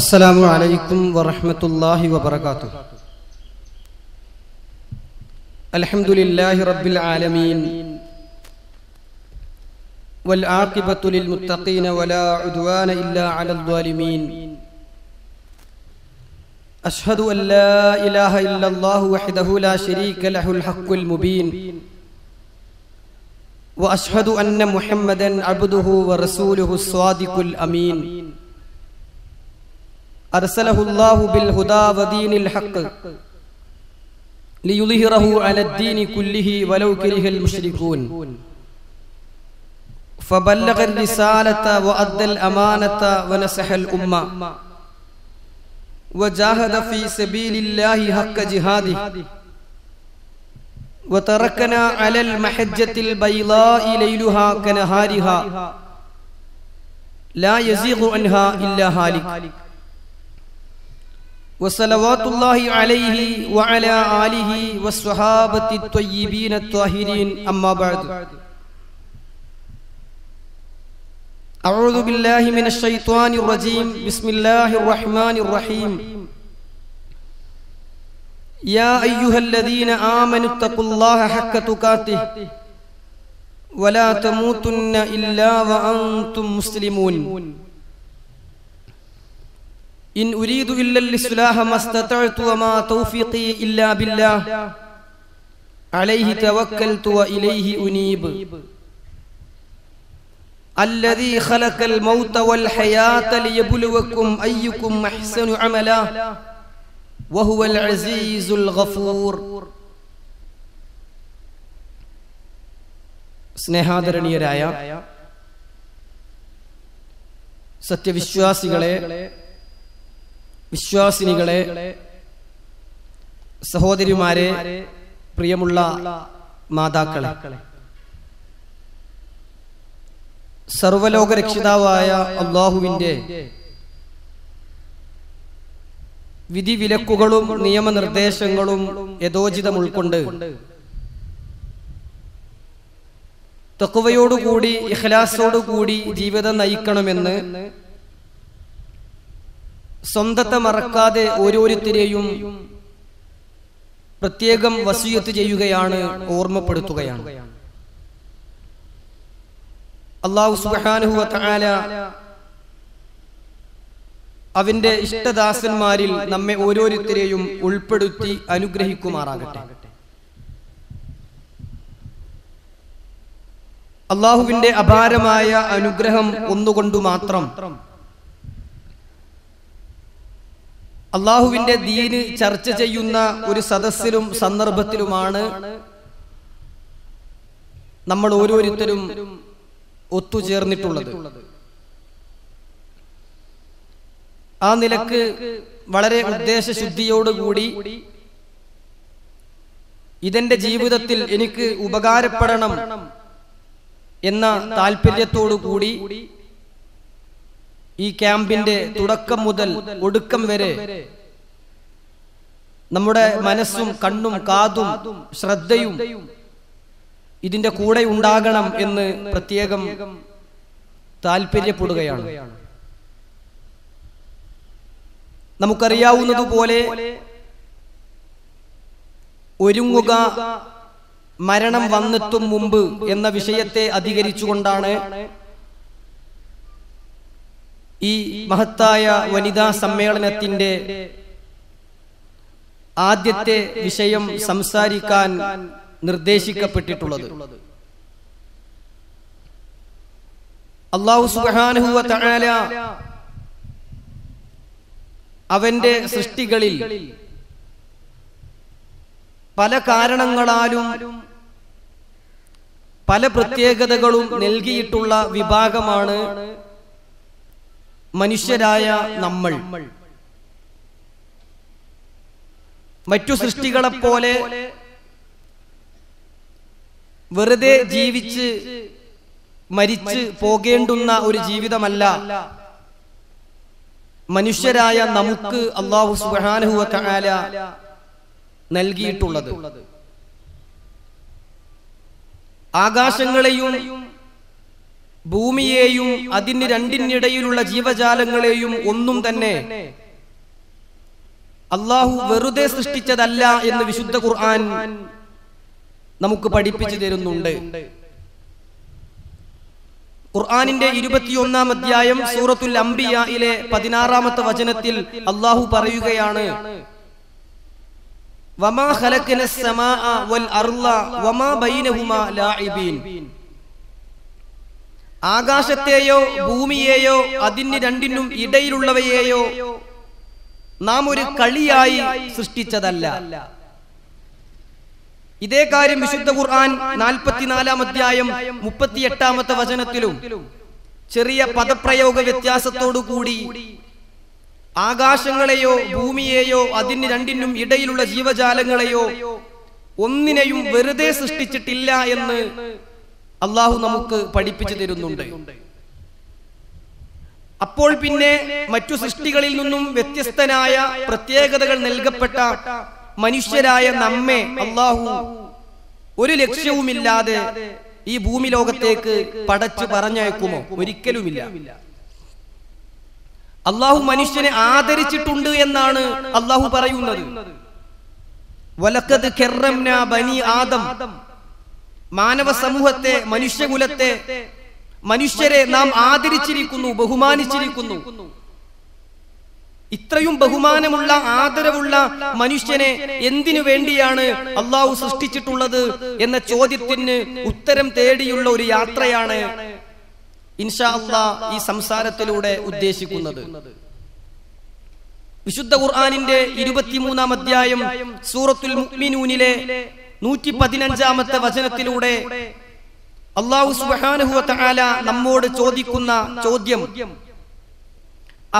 السلام عليكم ورحمة الله وبركاته. الحمد لله رب العالمين والعاقبة للمتقين ولا عدوان إلا على الظالمين. أشهد أن لا إله إلا الله وحده لا شريك له الحق المبين، وأشهد أن محمدا عبده ورسوله الصادق الأمين. أرسله الله بالهدى ودين الحق ليظهره على الدين كله ولو كره المشركون، فبلغ الرسالة وأدى الأمانة ونصح الأمة وجاهد في سبيل الله حق جهاده، وتركنا على المحجة البيضاء ليلها كنهارها لا يزيغ عنها إلا هالك. وصلوات الله عليه وعلى آله والصحابة الطيبين الطاهرين. أما بعد، أعوذ بالله من الشيطان الرجيم. بسم الله الرحمن الرحيم. يا أيها الذين آمنوا اتقوا الله حق تقاته ولا تموتن إلا وأنتم مسلمون. إن أريد إلا الإصلاح ما استطعت وما توفيقي إلا بالله عليه توكلت وإليه أنيب. الذي خلق الموت والحياة ليبلوكم أيكم أحسن عملا وهو العزيز الغفور. സ്നേഹാദരണീയരായ സത്യവിശ്വാസികളെ, വിശ്വാസിനികളെ, സഹോദരിമാരെ, പ്രിയമുള്ള മാതാക്കളെ, സർവലോക രക്ഷിതാവായ അല്ലാഹുവിന്റെ വിധിവിലക്കുകളും നിയമനിർദ്ദേശങ്ങളും യഥോചിതം ഉൾക്കൊണ്ട് തഖ്വയോടുകൂടി ഇഖ്ലാസോടുകൂടി ജീവിതം നയിക്കണമെന്ന് സ്വന്തത്തെ മറക്കാതെ ഓരോരുത്തരെയും പ്രത്യേകം വസിയത്ത് ചെയ്യുകയാണ്, ഓർമ്മപ്പെടുത്തുകയാണ്. അല്ലാഹു സുബ്ഹാനഹു വ തആല അവന്റെ ഇഷ്ടദാസന്മാരിൽ നമ്മെ ഓരോരുത്തരെയും ഉൾപ്പെടുത്തി അനുഗ്രഹിക്കുമാറാകട്ടെ. അല്ലാഹുവിന്റെ അപാരമായ അനുഗ്രഹം ഒന്നുകൊണ്ടു മാത്രം അല്ലാഹുവിന്റെ ദീന് ചർച്ച ചെയ്യുന്ന ഒരു സദസ്സിലും സന്ദർഭത്തിലുമാണ് നമ്മൾ ഓരോരുത്തരും ഒത്തുചേർന്നിട്ടുള്ളത്. ആ നിലക്ക് വളരെ ഉദ്ദേശശുദ്ധിയോടുകൂടി ഇതെന്റെ ജീവിതത്തിൽ എനിക്ക് ഉപകാരപ്പെടണം എന്ന താല്പര്യത്തോടുകൂടി ഈ ക്യാമ്പിന്റെ തുടക്കം മുതൽ ഒടുക്കം വരെ നമ്മുടെ മനസ്സും കണ്ണും കാതും ശ്രദ്ധയും ഇതിന്റെ കൂടെ ഉണ്ടാകണം എന്ന് പ്രത്യേകം താല്പര്യപ്പെടുകയാണ്. നമുക്കറിയാവുന്നതുപോലെ ഒരുങ്ങുക മരണം വന്നെത്തും മുമ്പ് എന്ന വിഷയത്തെ അധികരിച്ചുകൊണ്ടാണ് ഈ മഹത്തായ വനിതാ സമ്മേളനത്തിന്റെ ആദ്യത്തെ വിഷയം സംസാരിക്കാൻ നിർദ്ദേശിക്കപ്പെട്ടിട്ടുള്ളത്. അല്ലാഹു സുബ്ഹാനഹു വ തആല അവന്റെ സൃഷ്ടികളിൽ പല കാരണങ്ങളാലും പല പ്രത്യേകതകളും നൽകിയിട്ടുള്ള വിഭാഗമാണ് മനുഷ്യരായ നമ്മൾ. മറ്റു സൃഷ്ടികളെപ്പോലെ വെറുതെ ജീവിച്ച് മരിച്ച് പോകേണ്ടുന്ന ഒരു ജീവിതമല്ല മനുഷ്യരായ നമുക്ക് അല്ലാഹു സുബ്ഹാനഹു വ തആല നൽകിയിട്ടുള്ളത്. ആകാശങ്ങളെയും ഭൂമിയെയും അതിന് രണ്ടിനിടയിലുള്ള ജീവജാലങ്ങളെയും ഒന്നും തന്നെ അള്ളാഹു വെറുതെ സൃഷ്ടിച്ചതല്ല എന്ന് വിശുദ്ധ ഖുർആൻ നമുക്ക് പഠിപ്പിച്ചു തരുന്നുണ്ട്. ഖുർആനിന്റെ 21-ാം അധ്യായം സൂറത്തുൽ അംബിയായിലെ 16-ാമത്തെ വചനത്തിൽ അള്ളാഹു പറയുകയാണ്, വമാ ഖലഖനസ് സമാഅ വൽ അർള വമാ ബൈനഹുമാ ലാഇബീൻ. ആകാശത്തെയോ ഭൂമിയെയോ അതിന് രണ്ടിനും ഇടയിലുള്ളവയെയോ നാം ഒരു കളിയായി സൃഷ്ടിച്ചതല്ല. ഇതേ കാര്യം വിശുദ്ധ ഖുർആൻ 44-ാം അധ്യായം 38-ാമത്തെ വചനത്തിലും ചെറിയ പദപ്രയോഗ വ്യത്യാസത്തോടു കൂടി ആകാശങ്ങളെയോ ഭൂമിയെയോ അതിന് രണ്ടിനും ഇടയിലുള്ള ജീവജാലങ്ങളെയോ ഒന്നിനെയും വെറുതെ സൃഷ്ടിച്ചിട്ടില്ല എന്ന് അള്ളാഹു നമുക്ക് പഠിപ്പിച്ചു തരുന്നുണ്ട്. അപ്പോൾ പിന്നെ മറ്റു സൃഷ്ടികളിൽ നിന്നും വ്യത്യസ്തനായ പ്രത്യേകതകൾ നൽകപ്പെട്ട മനുഷ്യരായ നമ്മെ അള്ളാഹു ഒരു ലക്ഷ്യവുമില്ലാതെ ഈ ഭൂമി ലോകത്തേക്ക് പടച്ചു പറഞ്ഞയക്കുമോ? ഒരിക്കലുമില്ല. അള്ളാഹു മനുഷ്യനെ ആദരിച്ചിട്ടുണ്ട് എന്നാണ് അള്ളാഹു പറയുന്നത്. വലഖദ് കറംനാ ബനി ആദം. മാനവ സമൂഹത്തെ, മനുഷ്യകുലത്തെ, മനുഷ്യരെ നാം ആദരിച്ചിരിക്കുന്നു, ബഹുമാനിച്ചിരിക്കുന്നു. ഇത്രയും ബഹുമാനമുള്ള, ആദരവുള്ള മനുഷ്യനെ എന്തിനു വേണ്ടിയാണ് അള്ളാഹു സൃഷ്ടിച്ചിട്ടുള്ളത് എന്ന ചോദ്യത്തിന് ഉത്തരം തേടിയുള്ള ഒരു യാത്രയാണ് ഇൻഷാ അല്ലാഹ് ഈ സംസാരത്തിലൂടെ ഉദ്ദേശിക്കുന്നത്. വിശുദ്ധ ഖുർആനിന്റെ 23-ാം അധ്യായം സൂറത്തുൽ മുഅ്മിനൂനിലെ 115-ാമത്തെ വചനത്തിലൂടെ അല്ലാഹു സുബ്ഹാനഹു വ തആല നമ്മോട് ചോദിക്കുന്ന ചോദ്യം,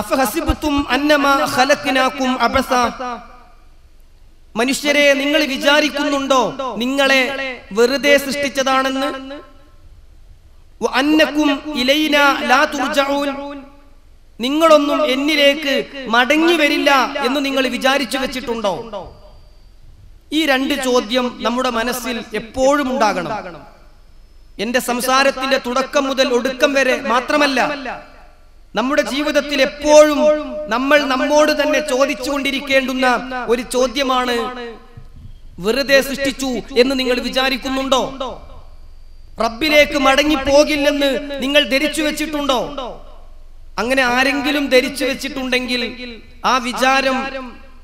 അഫഹസിബ്തും അന്നമാ ഖലഖനാകും അബസ. മനുഷ്യരെ, നിങ്ങൾ വിചാരിക്കുന്നുണ്ടോ നിങ്ങളെ വെറുതെ സൃഷ്ടിച്ചതാണെന്ന്? വ അന്നകും ഇലൈനാ ലാ തുർജഊൻ. നിങ്ങളൊന്നും എന്നിലേക്ക് മടങ്ങി വരില്ല എന്ന് നിങ്ങൾ വിചാരിച്ചു വെച്ചിട്ടുണ്ടോ? ഈ രണ്ട് ചോദ്യം നമ്മുടെ മനസ്സിൽ എപ്പോഴും ഉണ്ടാകണം. എന്റെ സംസാരത്തിന്റെ തുടക്കം മുതൽ ഒടുക്കം വരെ മാത്രമല്ല, നമ്മുടെ ജീവിതത്തിൽ എപ്പോഴും നമ്മൾ നമ്മോട് തന്നെ ചോദിച്ചുകൊണ്ടിരിക്കേണ്ടുന്ന ഒരു ചോദ്യമാണ്, വെറുതെ സൃഷ്ടിച്ചു എന്ന് നിങ്ങൾ വിചാരിക്കുന്നുണ്ടോ? റബ്ബിലേക്ക് മടങ്ങി പോകില്ലെന്ന് നിങ്ങൾ ധരിച്ചു വെച്ചിട്ടുണ്ടോ? അങ്ങനെ ആരെങ്കിലും ധരിച്ചു വെച്ചിട്ടുണ്ടെങ്കിൽ ആ വിചാരം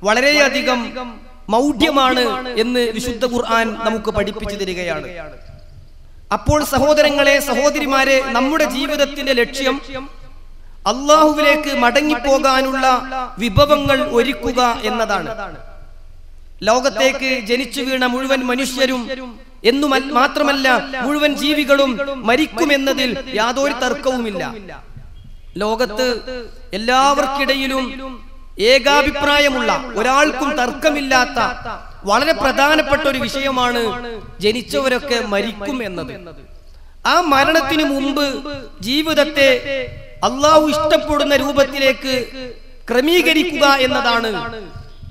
വളരെയധികം മൗഢ്യമാണ് എന്ന് വിശുദ്ധ ഖുർആൻ നമുക്ക് പഠിപ്പിച്ചു തരികയാണ്. അപ്പോൾ സഹോദരങ്ങളെ, സഹോദരിമാരെ, നമ്മുടെ ജീവിതത്തിന്റെ ലക്ഷ്യം അള്ളാഹുവിലേക്ക് മടങ്ങിപ്പോകാനുള്ള വിഭവങ്ങൾ ഒരുക്കുക എന്നതാണ്. ലോകത്തേക്ക് ജനിച്ചു വീണ മുഴുവൻ മനുഷ്യരും എന്നു മാത്രമല്ല മുഴുവൻ ജീവികളും മരിക്കുമെന്നതിൽ യാതൊരു തർക്കവുമില്ല. ലോകത്ത് എല്ലാവർക്കിടയിലും ഏകാഭിപ്രായമുള്ള, ഒരാൾക്കും തർക്കമില്ലാത്ത വളരെ പ്രധാനപ്പെട്ട ഒരു വിഷയമാണ് ജനിച്ചവരൊക്കെ മരിക്കും എന്നത്. ആ മരണത്തിന് മുമ്പ് ജീവിതത്തെ അള്ളാഹു ഇഷ്ടപ്പെടുന്ന രൂപത്തിലേക്ക് ക്രമീകരിക്കുക എന്നതാണ്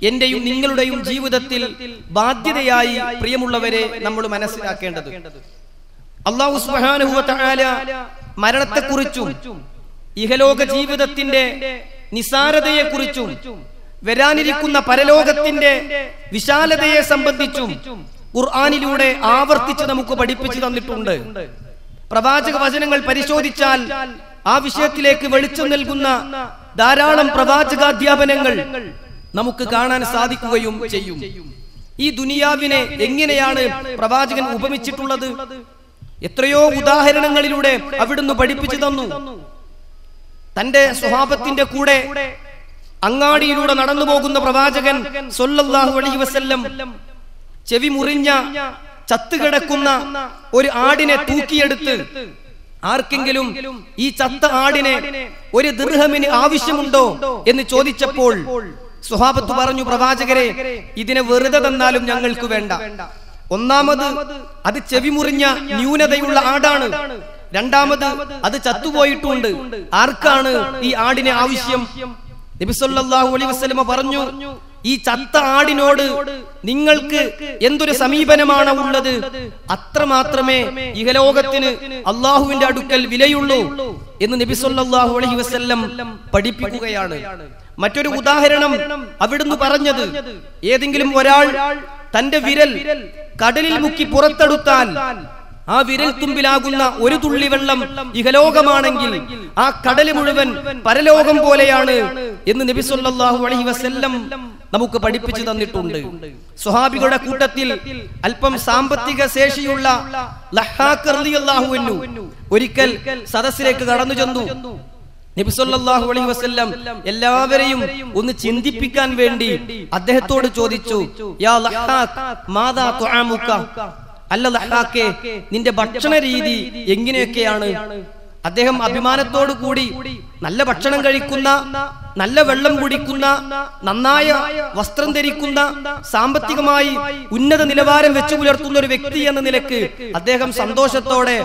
എന്റെയും നിങ്ങളുടെയും ജീവിതത്തിൽ ബാധ്യതയായി പ്രിയമുള്ളവരെ നമ്മൾ മനസ്സിലാക്കേണ്ടത്. അല്ലാഹു സുബ്ഹാനഹു വ തആല മരണത്തെക്കുറിച്ചും ഇഹലോക ജീവിതത്തിന്റെ നിസാരതയെക്കുറിച്ചും വരാനിരിക്കുന്ന പരലോകത്തിന്റെ വിശാലതയെ സംബന്ധിച്ചും ഖുർആനിലൂടെ ആവർത്തിച്ച് നമുക്ക് പഠിപ്പിച്ചു തന്നിട്ടുണ്ട്. പ്രവാചക വചനങ്ങൾ പരിശോധിച്ചാൽ ആ വിഷയത്തിലേക്ക് വെളിച്ചം നൽകുന്ന ധാരാളം പ്രവാചകാധ്യാപനങ്ങൾ നമുക്ക് കാണാൻ സാധിക്കുകയും ചെയ്യും. ഈ ദുനിയാവിനെ എങ്ങനെയാണ് പ്രവാചകൻ ഉപമിച്ചിട്ടുള്ളത്? എത്രയോ ഉദാഹരണങ്ങളിലൂടെ അവിടുന്ന് പഠിപ്പിച്ചു തന്നു. തന്റെ സ്വഹാബത്തിന്റെ കൂടെ അങ്ങാടിയിലൂടെ നടന്നു പോകുന്ന പ്രവാചകൻ സ്വല്ലല്ലാഹു അലൈഹി വസല്ലം ചെവി മുറിഞ്ഞ ചത്തുകിടക്കുന്ന ഒരു ആടിനെ തൂക്കിയെടുത്ത്, ആർക്കെങ്കിലും ഈ ചത്ത ആടിനെ ഒരു ദിർഹമിന് ആവശ്യമുണ്ടോ എന്ന് ചോദിച്ചപ്പോൾ സ്വഹാബത്ത് പറഞ്ഞു, പ്രവാചകരെ, ഇതിനെ വെറുതെ തന്നാലും ഞങ്ങൾക്ക് വേണ്ട. ഒന്നാമത് അത് ചെവി മുറിഞ്ഞ ന്യൂനതയുള്ള ആടാണ്. രണ്ടാമത് അത് ചത്തുപോയിട്ടുണ്ട്. ആർക്കാണ് ഈ ആടിനെ ആവശ്യം? നബി സല്ലല്ലാഹു അലൈഹി വസല്ലം പറഞ്ഞു, ഈ ചത്ത ആടിനോട് നിങ്ങൾക്ക് എന്തൊരു സമീപനമാണ് ഉള്ളത്, അത്രമാത്രമേ ഇഹലോകത്തിന് അള്ളാഹുവിന്റെ അടുക്കൽ വിലയുള്ളൂ എന്ന് നബി സല്ലല്ലാഹു അലൈഹി വസല്ലം പഠിപ്പിക്കുകയാണ്. മറ്റൊരു ഉദാഹരണം അവിടുന്ന് പറഞ്ഞത്, ഏതെങ്കിലും ഒരാൾ തന്റെ വിരൽ കടലിൽ മുക്കി പുറത്തെടുത്താൽ ആ വിരൽ തുമ്പിലാകുന്ന ഒരു തുള്ളി വെള്ളം ഇഹലോകമാണെങ്കിൽ ആ കടല് മുഴുവൻ പരലോകം പോലെയാണ് എന്ന് നബി സല്ലല്ലാഹു അലൈഹി വസല്ലം നമുക്ക് പഠിപ്പിച്ചു തന്നിട്ടുണ്ട്. സ്വഹാബികളുടെ കൂട്ടത്തിൽ അല്പം സാമ്പത്തിക ശേഷിയുള്ള ലഹാഖ് റളിയല്ലാഹു അൻഹു ഒരിക്കൽ സദസ്സിലേക്ക് കടന്നു ചെന്നു. നബി സല്ലല്ലാഹു അലൈഹി വസല്ലം എല്ലാവരെയും ഒന്ന് ചിന്തിപ്പിക്കാൻ വേണ്ടി അദ്ദേഹത്തോട് ചോദിച്ചു, യാ ലഹാഖ് മാദാ തുആമുക, അല്ല ലഹാഖേ, നിന്റെ ഭക്ഷണ രീതി എങ്ങനെയൊക്കെയാണ്? അദ്ദേഹം അഭിമാനത്തോടു കൂടി നല്ല ഭക്ഷണം കഴിക്കുന്ന, നല്ല വെള്ളം കുടിക്കുന്ന, നന്നായ വസ്ത്രം ധരിക്കുന്ന, സാമ്പത്തികമായി ഉന്നത നിലവാരം വെച്ചു പുലർത്തുന്ന ഒരു വ്യക്തി എന്ന നിലക്ക് അദ്ദേഹം സന്തോഷത്തോടെ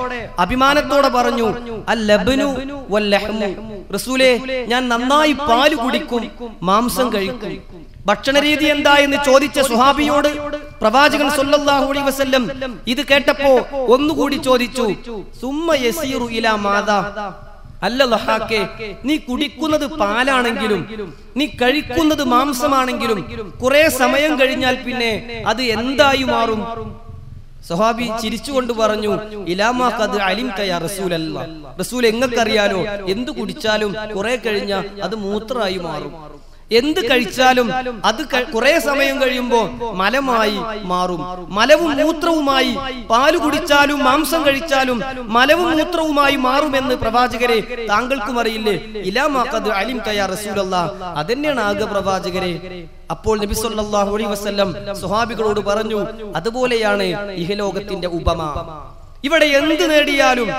അഭിമാനത്തോടെ പറഞ്ഞു, അൽ-ലബ്നു വൽ-ലഹ്മു, റസൂലേ, ഞാൻ നന്നായി പാല് കുടിക്കും, മാംസം കഴിക്കും. ഭക്ഷണരീതി എന്താ എന്ന് ചോദിച്ച സ്വഹാബിയോട് പ്രവാചകൻ സല്ലല്ലാഹു അലൈഹി വസല്ലം ഇത് കേട്ടപ്പോ ഒന്നുകൂടി ചോദിച്ചു, സുമ്മ യസീറു ഇലാ മാദാ, അല്ല ലഹാഖേ, നീ കുടിക്കുന്നത് പാലാണെങ്കിലും നീ കഴിക്കുന്നത് മാംസമാണെങ്കിലും കുറെ സമയം കഴിഞ്ഞാൽ പിന്നെ അത് എന്തായി മാറും? സ്വഹാബി ചിരിച്ചുകൊണ്ട് പറഞ്ഞു, ഇലാമാ ഖദ് അലിംത യാ റസൂലല്ലാഹ്, റസൂൽ എങ്ങക്കറിയാലോ, എന്ത് കുടിച്ചാലും കുറെ കഴിഞ്ഞാൽ അത് മൂത്രമായി മാറും. എന്ത് കഴിച്ചാലും അത് കുറെ സമയം കഴിയുമ്പോ മലമായി മാറും. മലവും മൂത്രവുമായി പാല് കുടിച്ചാലും മാംസം കഴിച്ചാലും മലവും മൂത്രവുമായി മാറുമെന്ന് പ്രവാചകരെ താങ്കൾക്കും അറിയില്ലേ? ഇലാമാ ഖദ് അലിംത യാ റസൂലല്ലാഹ്, അതെന്നെയാണ് ആകെ പ്രവാചകരെ. അപ്പോൾ നബി സല്ലല്ലാഹു അലൈഹി വസല്ലം സ്വഹാബികളോട് പറഞ്ഞു, അതുപോലെയാണ് ഇഹലോകത്തിന്റെ ഉപമ. ഇവിടെ എന്ത് നേടിയാലും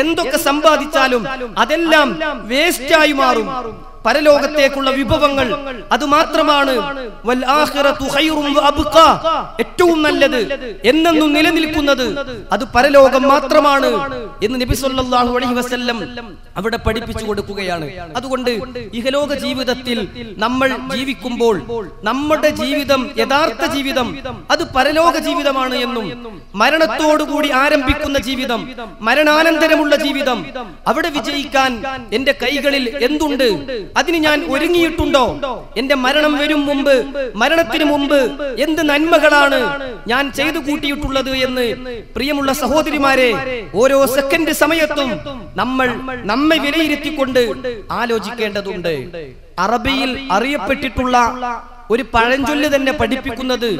എന്തൊക്കെ സമ്പാദിച്ചാലും അതെല്ലാം വേസ്റ്റായി മാറും. പരലോകത്തേക്കുള്ള വിഭവങ്ങൾ അത് മാത്രമാണ്. വൽ ആഖിറതു ഖൈറുൻ വഅബ്ഖാ, ഏറ്റവും നല്ലത്, എന്നെന്നും നിലനിൽക്കുന്നത് അത് പരലോകം മാത്രമാണ് എന്ന് നബി സല്ലല്ലാഹു അലൈഹി വസല്ലം അവിടെ പഠിപ്പിച്ചു കൊടുക്കുകയാണ്. അതുകൊണ്ട് ഇഹലോക ജീവിതത്തിൽ നമ്മൾ ജീവിക്കുമ്പോൾ നമ്മുടെ ജീവിതം, യഥാർത്ഥ ജീവിതം അത് പരലോക ജീവിതമാണ് എന്നും, മരണത്തോടുകൂടി ആരംഭിക്കുന്ന ജീവിതം, മരണാനന്തരമുള്ള ജീവിതം, അവിടെ വിജയിക്കാൻ എന്റെ കൈകളിൽ എന്തുണ്ട്, അതിന് ഞാൻ ഒരുങ്ങിയിട്ടുണ്ടോ, എന്റെ മരണം വരും മുമ്പ്, മരണത്തിന് മുമ്പ് എന്ത് നന്മകളാണ് ഞാൻ ചെയ്തു കൂട്ടിയിട്ടുള്ളത് എന്ന് പ്രിയമുള്ള സഹോദരിമാരെ ഓരോ സെക്കൻഡ് സമയത്തും നമ്മെ വിലയിരുത്തിക്കൊണ്ട് ആലോചിക്കേണ്ടതുണ്ട്. അറബിയിൽ അറിയപ്പെട്ടിട്ടുള്ള ഒരു പഴഞ്ചൊല്ല് തന്നെ പഠിപ്പിക്കുന്നത്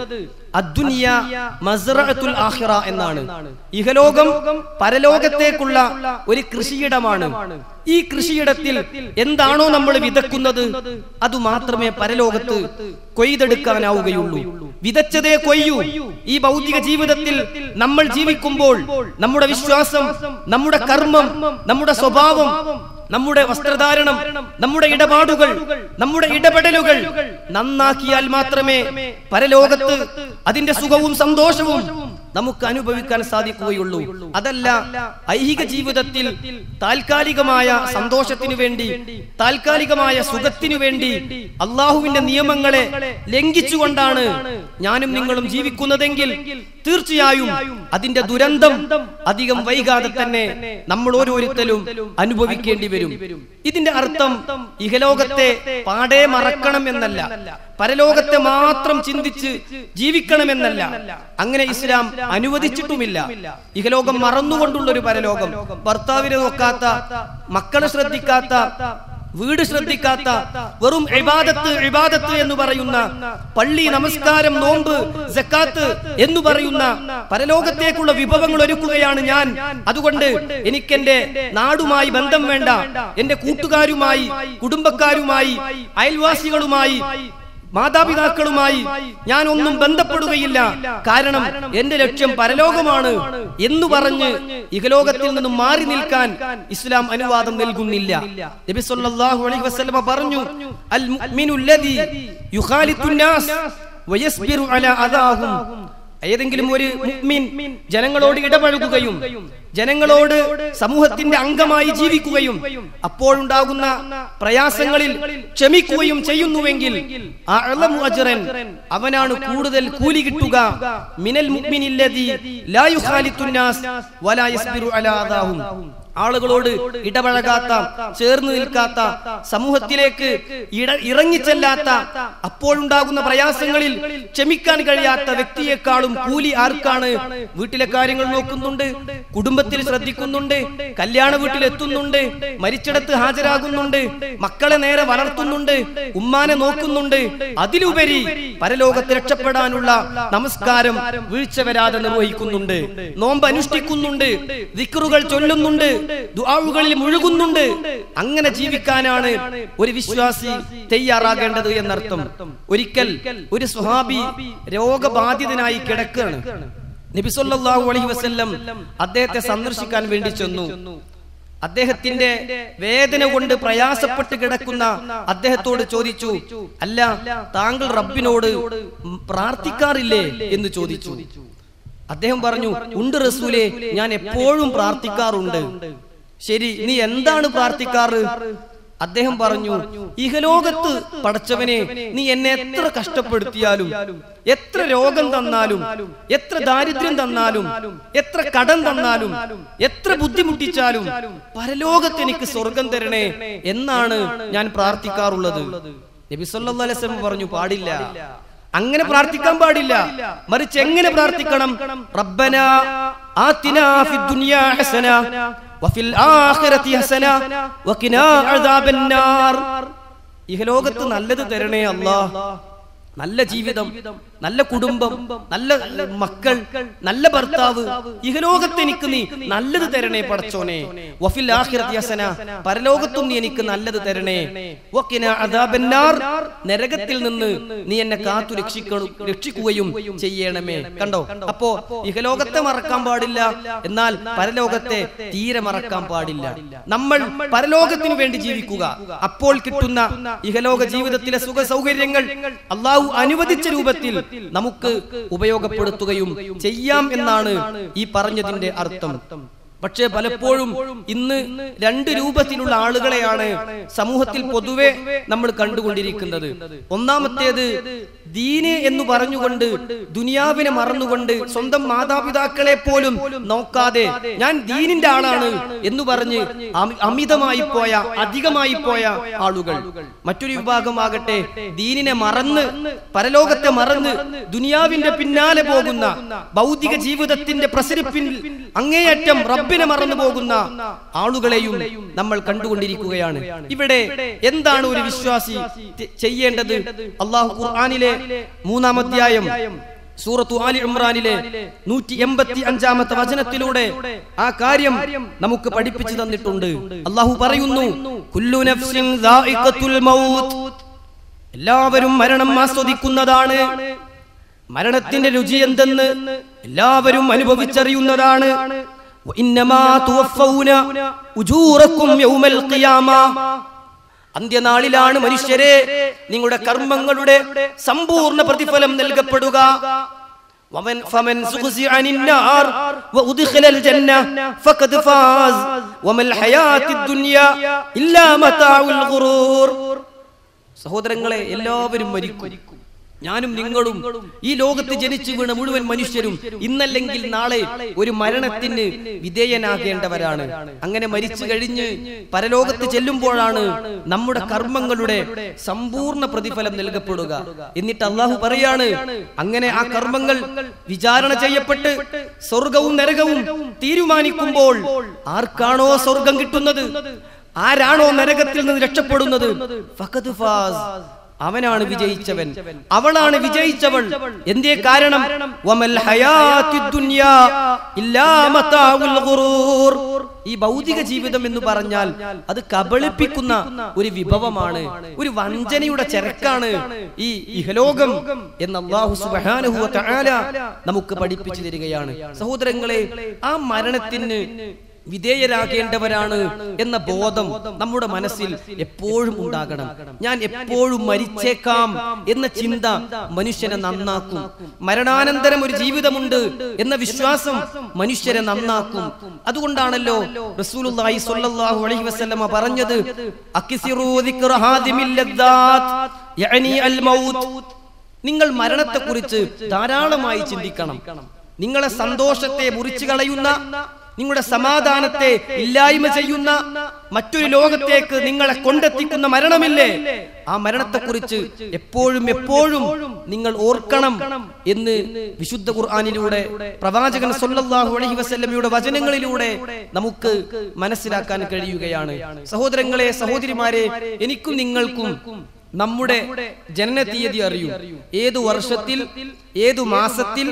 അദ്ദുനിയ മസ്റഅത്തുൽ ആഖിറ എന്നാണ്. ഇഹലോകം പരലോകത്തേക്കുള്ള ഒരു കൃഷിയിടമാണ്. ഈ കൃഷിയിടത്തിൽ എന്താണോ നമ്മൾ വിതക്കുന്നത് അത് മാത്രമേ പരലോകത്ത് കൊയ്തെടുക്കാനാവുകയുള്ളൂ. വിതച്ചതേ കൊയ്യൂ. ഈ ഭൗതിക ജീവിതത്തിൽ നമ്മൾ ജീവിക്കുമ്പോൾ നമ്മുടെ വിശ്വാസം, നമ്മുടെ കർമ്മം, നമ്മുടെ സ്വഭാവം, നമ്മുടെ വസ്ത്രധാരണം, നമ്മുടെ ഇടപാടുകൾ, നമ്മുടെ ഇടപെടലുകൾ നന്നാക്കിയാൽ മാത്രമേ പരലോകത്ത് അതിന്റെ സുഖവും സന്തോഷവും നമുക്ക് അനുഭവിക്കാൻ സാധിക്കുകയുള്ളൂ. അതല്ല ഐഹിക ജീവിതത്തിൽ താൽക്കാലികമായ സന്തോഷത്തിനു വേണ്ടി, താൽക്കാലികമായ സുഖത്തിനു വേണ്ടി അള്ളാഹുവിന്റെ നിയമങ്ങളെ ലംഘിച്ചുകൊണ്ടാണ് ഞാനും നിങ്ങളും ജീവിക്കുന്നതെങ്കിൽ തീർച്ചയായും അതിന്റെ ദുരന്തം അധികം വൈകാതെ തന്നെ നമ്മൾ ഓരോരുത്തരും അനുഭവിക്കേണ്ടി വരും. ഇതിന്റെ അർത്ഥം ഇഹലോകത്തെ പാടെ മറക്കണം എന്നല്ല, പരലോകത്തെ മാത്രം ചിന്തിച്ച് ജീവിക്കണമെന്നല്ല. അങ്ങനെ ഇസ്ലാം അനുവദിച്ചിട്ടുമില്ല. ഇഹലോകം മറന്നുകൊണ്ടുള്ള ഒരു പരലോകം, ഭർത്താവിനെ നോക്കാത്ത, മക്കളെ ശ്രദ്ധിക്കാത്ത, വീട് ശ്രദ്ധിക്കാത്ത, വെറും ഇബാദത്ത് എന്ന് പറയുന്ന, പള്ളി, നമസ്കാരം, നോമ്പ്, സക്കാത്ത് എന്ന് പറയുന്ന പരലോകത്തേക്കുള്ള വിഭവങ്ങൾ ഒരുക്കുകയാണ് ഞാൻ. അതുകൊണ്ട് എനിക്കെന്റെ നാടുമായി ബന്ധം വേണ്ട, എന്റെ കൂട്ടുകാരുമായി, കുടുംബക്കാരുമായി, അയൽവാസികളുമായി, മാതാപിതാക്കളുമായി ഞാൻ ഒന്നും ബന്ധപ്പെടുകയില്ല, കാരണം എന്റെ ലക്ഷ്യം പരലോകമാണ് എന്ന് പറഞ്ഞ് ഇഹലോകത്തിൽ നിന്നും മാറി നിൽക്കാൻ ഇസ്ലാം അനുവാദം നൽകുന്നില്ല. നബി സല്ലല്ലാഹു അലൈഹി വസല്ലം പറഞ്ഞു, അൽ മുഅ്മിനു അല്ലദീ യുഖാലിത്തുൻ നാസ് വയസ്ബിറു അലാ അദാഹും, ഏതെങ്കിലും ഒരു മുഅ്മിൻ ജനങ്ങളോട് ഇടപഴകുകയും ജനങ്ങളോട് സമൂഹത്തിന്റെ അംഗമായി ജീവിക്കുകയും അപ്പോഴുണ്ടാകുന്ന പ്രയാസങ്ങളിൽ ക്ഷമിക്കുകയും ചെയ്യുന്നുവെങ്കിൽ അഅ്ലമു അജ്റൻ, അവനാണ് കൂടുതൽ കൂലി കിട്ടുക മിനൽ മുഅ്മിനില്ലദി ലാ യുഖാലിത്തുൻ നാസ് വലാ യസ്ബിറു അലാ അദാഹും. ആളുകളോട് ഇടപഴകാത്ത, ചേർന്ന് നിൽക്കാത്ത, സമൂഹത്തിലേക്ക് ഇറങ്ങിച്ചെല്ലാത്ത, അപ്പോഴുണ്ടാകുന്ന പ്രയാസങ്ങളിൽ ക്ഷമിക്കാൻ കഴിയാത്ത വ്യക്തിയെക്കാളും കൂലി ആർക്കാണ്? വീട്ടിലെ കാര്യങ്ങൾ നോക്കുന്നുണ്ട്, കുടുംബത്തിൽ ശ്രദ്ധിക്കുന്നുണ്ട്, കല്യാണ വീട്ടിൽ എത്തുന്നുണ്ട്, മരിച്ചിടത്ത് ഹാജരാകുന്നുണ്ട്, മക്കളെ നേരെ വളർത്തുന്നുണ്ട്, ഉമ്മാനെ നോക്കുന്നുണ്ട്, അതിലുപരി പരലോകത്ത് രക്ഷപ്പെടാനുള്ള നമസ്കാരം വീഴ്ച വരാതെ നിർവഹിക്കുന്നുണ്ട്, നോമ്പ് അനുഷ്ഠിക്കുന്നുണ്ട്, ദിക്റുകൾ ചൊല്ലുന്നുണ്ട്, ദുആകളിൽ മുഴുകുന്നുണ്ട്. അങ്ങനെ ജീവിക്കാനാണ് ഒരു വിശ്വാസി തയ്യാറാകേണ്ടത് എന്നർത്ഥം. ഒരിക്കൽ ഒരു സ്വഹാബി രോഗബാധിതനായി കിടക്കുകയാണ്. നബി സല്ലല്ലാഹു അലൈഹി വസല്ലം അദ്ദേഹത്തെ സന്ദർശിക്കാൻ വേണ്ടി ചെന്നു. അദ്ദേഹത്തിന്റെ വേദന കൊണ്ട് പ്രയാസപ്പെട്ട് കിടക്കുന്ന അദ്ദേഹത്തോട് ചോദിച്ചു, അല്ല, താങ്കൾ റബ്ബിനോട് പ്രാർത്ഥിക്കാറില്ലേ എന്ന് ചോദിച്ചു. അദ്ദേഹം പറഞ്ഞു, ഉണ്ട് റസൂലേ, ഞാൻ എപ്പോഴും പ്രാർത്ഥിക്കാറുണ്ട്. ശരി, നീ എന്താണ് പ്രാർത്ഥിക്കാറ്? അദ്ദേഹം പറഞ്ഞു, ഇഹലോകത്ത് പടച്ചവനെ, നീ എന്നെ എത്ര കഷ്ടപ്പെടുത്തിയാലും, എത്ര രോഗം തന്നാലും, എത്ര ദാരിദ്ര്യം തന്നാലും, എത്ര കടം തന്നാലും, എത്ര ബുദ്ധിമുട്ടിച്ചാലും പരലോകത്ത് എനിക്ക് സ്വർഗം തരണേ എന്നാണ് ഞാൻ പ്രാർത്ഥിക്കാറുള്ളത്. നബി സല്ലല്ലാഹു അലൈഹി വസല്ലം പറഞ്ഞു, പാടില്ല, അങ്ങനെ പ്രാർത്ഥിക്കാൻ പാടില്ല. മറിച്ച് എങ്ങനെ പ്രാർത്ഥിക്കണം? റബ്ബനാ ആതിനാ ഫിദ് ദുനിയാ ഹസന വഫിൽ ആഖിറതി ഹസന വഖിനാ അദാബന്നാർ. ഇഹലോകത്ത് നല്ലത് തരണേ അല്ലാഹ്, നല്ല ജീവിതം, നല്ല കുടുംബം, നല്ല മക്കൾ, നല്ല ഭർത്താവ്, ഇഹലോകത്ത് എനിക്ക് നീ നല്ലത് തരണേ പടച്ചോനെ. വഫിൽ ആഖിറതി ഹസന, പരലോകത്തും നീ എനിക്ക് നല്ലത് തരണേ. വഖിനാ അദാബന്നാർ, നരകത്തിൽ നിന്ന് നീ എന്നെ കാത്തു രക്ഷിക്കുകയും ചെയ്യണമേ. കണ്ടോ, അപ്പോ ഇഹലോകത്തെ മറക്കാൻ പാടില്ല, എന്നാൽ പരലോകത്തെ തീരെ മറക്കാൻ പാടില്ല. നമ്മൾ പരലോകത്തിന് വേണ്ടി ജീവിക്കുക. അപ്പോൾ കിട്ടുന്ന ഇഹലോക ജീവിതത്തിലെ സുഖ സൗകര്യങ്ങൾ അല്ലാഹു അനുവദിച്ച രൂപത്തിൽ നമുക്ക് ഉപയോഗപ്പെടുത്തുകയും ചെയ്യാം എന്നാണ് ഈ പറഞ്ഞതിന്റെ അർത്ഥം. പക്ഷേ പലപ്പോഴും ഇന്ന് രണ്ട് രൂപത്തിലുള്ള ആളുകളെയാണ് സമൂഹത്തിൽ പൊതുവെ നമ്മൾ കണ്ടുകൊണ്ടിരിക്കുന്നത്. ഒന്നാമത്തേത് ദീന് എന്ന് പറഞ്ഞുകൊണ്ട് ദുനിയാവിനെ മറന്നുകൊണ്ട് സ്വന്തം മാതാപിതാക്കളെ പോലും നോക്കാതെ ഞാൻ ദീനിന്റെ ആളാണ് എന്ന് പറഞ്ഞ് അമിതമായി പോയ, അധികമായി പോയ ആളുകൾ. മറ്റൊരു വിഭാഗമാകട്ടെ ദീനിനെ മറന്ന്, പരലോകത്തെ മറന്ന് ദുനിയാവിന്റെ പിന്നാലെ പോകുന്ന, ഭൗതിക ജീവിതത്തിന്റെ പ്രസരിപ്പിൽ അങ്ങേയറ്റം റബ്ബിനെ മറന്നു പോകുന്ന ആളുകളെയും നമ്മൾ കണ്ടുകൊണ്ടിരിക്കുകയാണ്. ഇവിടെ എന്താണ് ഒരു വിശ്വാസി ചെയ്യേണ്ടത്? അല്ലാഹു ഖുർആനിലെ 3-ാം അധ്യായം സൂറത്തു ആലി ഇംറാനിലെ 185-ാമത്തെ വചനത്തിലൂടെ ആ കാര്യം നമുക്ക് പഠിപ്പിച്ചു തന്നിട്ടുണ്ട്. അല്ലാഹു പറയുന്നു, കുല്ലു നഫ്സിൻ ദാഇഖത്തുൽ മൗത്ത്, എല്ലാവരും മരണം ആസ്വദിക്കുന്നതാണ്. മരണത്തിന്റെ രുചി എന്തെന്ന് എല്ലാവരും അനുഭവിച്ചറിയുന്നതാണ്. വഇന്നമാ തുവഫൗന ഉജൂറക്കും യൗമൽ ഖിയാമ, അന്ത്യനാളിലാണ് മനുഷ്യരെ നിങ്ങളുടെ കർമ്മങ്ങളുടെ സമ്പൂർണ്ണ പ്രതിഫലം നൽകപ്പെടുക. ഫമൻ സുഖ്സിഅ അനിന്നാർ വഉദ്ഖിലൽ ജന്ന ഫഖദ് ഫാസ് വമൽ ഹയാത്തുദ് ദുനിയ ഇല്ലാ മതാഉൽ ഖുറൂർ. സഹോദരങ്ങളെ, എല്ലാവരും മരിക്കും. ഞാനും നിങ്ങളും, ഈ ലോകത്ത് ജനിച്ചു വീണ മുഴുവൻ മനുഷ്യരും ഇന്നല്ലെങ്കിൽ നാളെ ഒരു മരണത്തിന് വിധേയനാകേണ്ടവരാണ്. അങ്ങനെ മരിച്ചു കഴിഞ്ഞ് പരലോകത്ത് ചെല്ലുമ്പോഴാണ് നമ്മുടെ കർമ്മങ്ങളുടെ സമ്പൂർണ്ണ പ്രതിഫലം നൽകപ്പെടുക. എന്നിട്ട് അല്ലാഹു പറയാണ്, അങ്ങനെ ആ കർമ്മങ്ങൾ വിചാരണ ചെയ്യപ്പെട്ട് സ്വർഗവും നരകവും തീരുമാനിക്കുമ്പോൾ ആർക്കാണോ സ്വർഗം കിട്ടുന്നത്, ആരാണോ നരകത്തിൽ നിന്ന് രക്ഷപ്പെടുന്നത്, ഫഖദ് ഫാസ്, അവനാണ് വിജയിച്ചവൻ, അവളാണ് വിജയിച്ചവൾ. എന്തേ കാരണം? വമൽ ഹയാത്തുദ് ദുനിയാ ഇല്ലാ മതാഉൽ ഖുറൂർ. ഈ ഭൗതിക ജീവിതം എന്ന് പറഞ്ഞാൽ അത് കബളിപ്പിക്കുന്ന ഒരു വിഭവമാണ്, ഒരു വഞ്ചനയുടെ ചരക്കാണ് ഈ ഇഹലോകം എന്ന് അല്ലാഹു സുബ്ഹാനഹു വ തആല നമുക്ക് പഠിപ്പിച്ചു തരികയാണ്. സഹോദരങ്ങളെ, ആ മരണത്തിന് വിധേയരാകേണ്ടവരാണ് എന്ന ബോധം നമ്മുടെ മനസ്സിൽ എപ്പോഴും ഉണ്ടാകണം. ഞാൻ എപ്പോഴും മരിച്ചേക്കാം എന്ന ചിന്ത മനുഷ്യനെ നന്നാക്കും. മരണാനന്തരം ഒരു ജീവിതമുണ്ട് എന്ന വിശ്വാസം മനുഷ്യരെ നന്നാക്കും. അതുകൊണ്ടാണല്ലോ റസൂലുള്ളാഹി സ്വല്ലല്ലാഹു അലൈഹി വസല്ലമ പറഞ്ഞത്, അക്സിറൂ ദിക്റ ഹാദിമിൽ ലദ്ദാത്ത് യഅനി അൽ മൗത്ത്. നിങ്ങൾ മരണത്തെക്കുറിച്ച് ധാരാളമായി ചിന്തിക്കണം. നിങ്ങളെ സന്തോഷത്തെ മുറിച്ചു കളയുന്ന, നിങ്ങളുടെ സമാധാനത്തെ ഇല്ലായ്മ ചെയ്യുന്ന, മറ്റൊരു ലോകത്തേക്ക് നിങ്ങളെ കൊണ്ടെത്തിക്കുന്ന മരണമില്ലേ, ആ മരണത്തെക്കുറിച്ച് എപ്പോഴും എപ്പോഴും നിങ്ങൾ ഓർക്കണം എന്ന് വിശുദ്ധ ഖുർആനിലൂടെ പ്രവാചകൻ സ്വല്ലല്ലാഹു അലൈഹി വസല്ലമയുടെ വചനങ്ങളിലൂടെ നമുക്ക് മനസ്സിലാക്കാൻ കഴിയുകയാണ്. സഹോദരങ്ങളെ, സഹോദരിമാരെ, എനിക്കും നിങ്ങൾക്കും നമ്മുടെ ജനന തീയതി അറിയും. ഏതു വർഷത്തിൽ, ഏതു മാസത്തിൽ,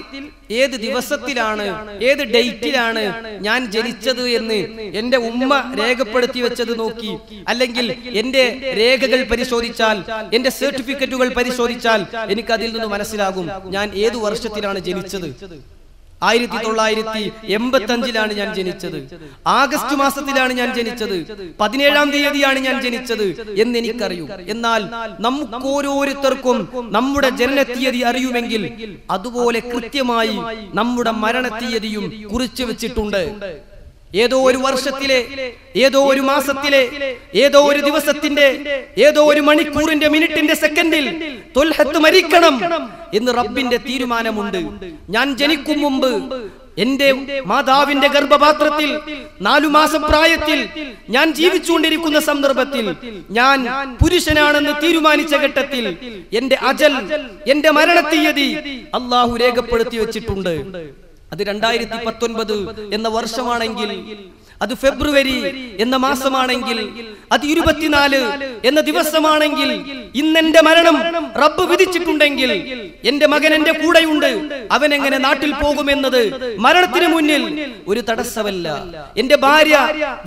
ഏത് ദിവസത്തിലാണ്, ഏത് ഡേറ്റിലാണ് ഞാൻ ജനിച്ചത് എന്ന് എന്റെ ഉമ്മ രേഖപ്പെടുത്തി വെച്ചത് നോക്കി, അല്ലെങ്കിൽ എന്റെ രേഖകൾ പരിശോധിച്ചാൽ, എന്റെ സർട്ടിഫിക്കറ്റുകൾ പരിശോധിച്ചാൽ എനിക്ക് അതിൽ നിന്ന് മനസ്സിലാകും ഞാൻ ഏതു വർഷത്തിലാണ് ജനിച്ചത്. 1985 ഞാൻ ജനിച്ചത്. ആഗസ്റ്റ് മാസത്തിലാണ് ഞാൻ ജനിച്ചത്. 17-ാം തീയതിയാണ് ഞാൻ ജനിച്ചത് എന്ന് എനിക്കറിയൂ. എന്നാൽ നമുക്ക് ഓരോരുത്തർക്കും നമ്മുടെ ജനന തീയതി അറിയുമെങ്കിൽ അതുപോലെ കൃത്യമായി നമ്മുടെ മരണ തീയതിയും കുറിച്ചു വെച്ചിട്ടുണ്ട്. ഏതോ ഒരു വർഷത്തിലെ, ഏതോ ഒരു മാസത്തിലെ, ഏതോ ഒരു ദിവസത്തിന്റെ, ഏതോ ഒരു മണിക്കൂറിന്റെ, മിനിറ്റിന്റെ, സെക്കൻഡിൽ തൊൽഹത്ത് മരിക്കണം എന്ന് റബ്ബിന്റെ തീരുമാനമുണ്ട്. ഞാൻ ജനിക്കും മുമ്പ് എന്റെ മാതാവിന്റെ ഗർഭപാത്രത്തിൽ 4 മാസം പ്രായത്തിൽ ഞാൻ ജീവിച്ചുകൊണ്ടിരിക്കുന്ന സന്ദർഭത്തിൽ, ഞാൻ പുരുഷനാണെന്ന് തീരുമാനിച്ച ഘട്ടത്തിൽ എന്റെ അജൽ, എന്റെ മരണ തീയതി അല്ലാഹു രേഖപ്പെടുത്തി വെച്ചിട്ടുണ്ട്. അത് 2019 എന്ന വർഷമാണെങ്കിൽ, അത് ഫെബ്രുവരി എന്ന മാസമാണെങ്കിൽ, അത് 24 എന്ന ദിവസമാണെങ്കിൽ, ഇന്നെന്റെ മരണം റബ്ബ് വിധിച്ചിട്ടുണ്ടെങ്കിൽ എന്റെ മകൻ എന്റെ കൂടെയുണ്ട്, അവൻ എങ്ങനെ നാട്ടിൽ പോകുമെന്നത് മരണത്തിന് മുന്നിൽ ഒരു തടസ്സമല്ല. എന്റെ ഭാര്യ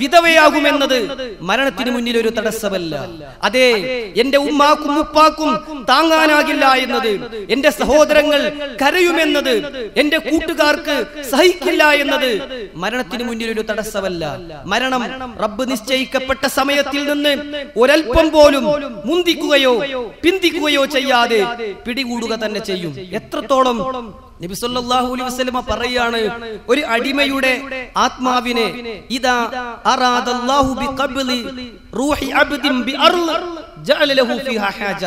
വിധവയാകുമെന്നത് മരണത്തിന് മുന്നിൽ ഒരു തടസ്സമല്ല. അതെ, എന്റെ ഉമ്മാക്കും ഉപ്പാക്കും താങ്ങാനാകില്ല എന്നത്, എന്റെ സഹോദരങ്ങൾ കരയുമെന്നത്, എന്റെ കൂട്ടുകാർക്ക് സഹിക്കില്ല എന്നത് മരണത്തിന് മുന്നിൽ ഒരു തടസ്സമല്ല. മരണം റബ്ബ് നിശ്ചയിക്കപ്പെട്ട സമയത്തിൽ നിന്ന് ഒരൽപ്പം പോലും മുന്തിക്കുകയോ പിന്തിക്കുകയോ ചെയ്യാതെ പിടികൂടുക തന്നെ ചെയ്യും. എത്രത്തോളം നബി സല്ലല്ലാഹു അലൈഹി വസല്ലമ പറയാണ്, ഒരു അടിമയുടെ ആത്മാവിനെ ഇദാ അറാദല്ലാഹു ബിഖബ്ലി റൂഹി അബ്ദിൻ ബിഅർള് ജഅല ലഹു ഫീഹാ ഹാജ.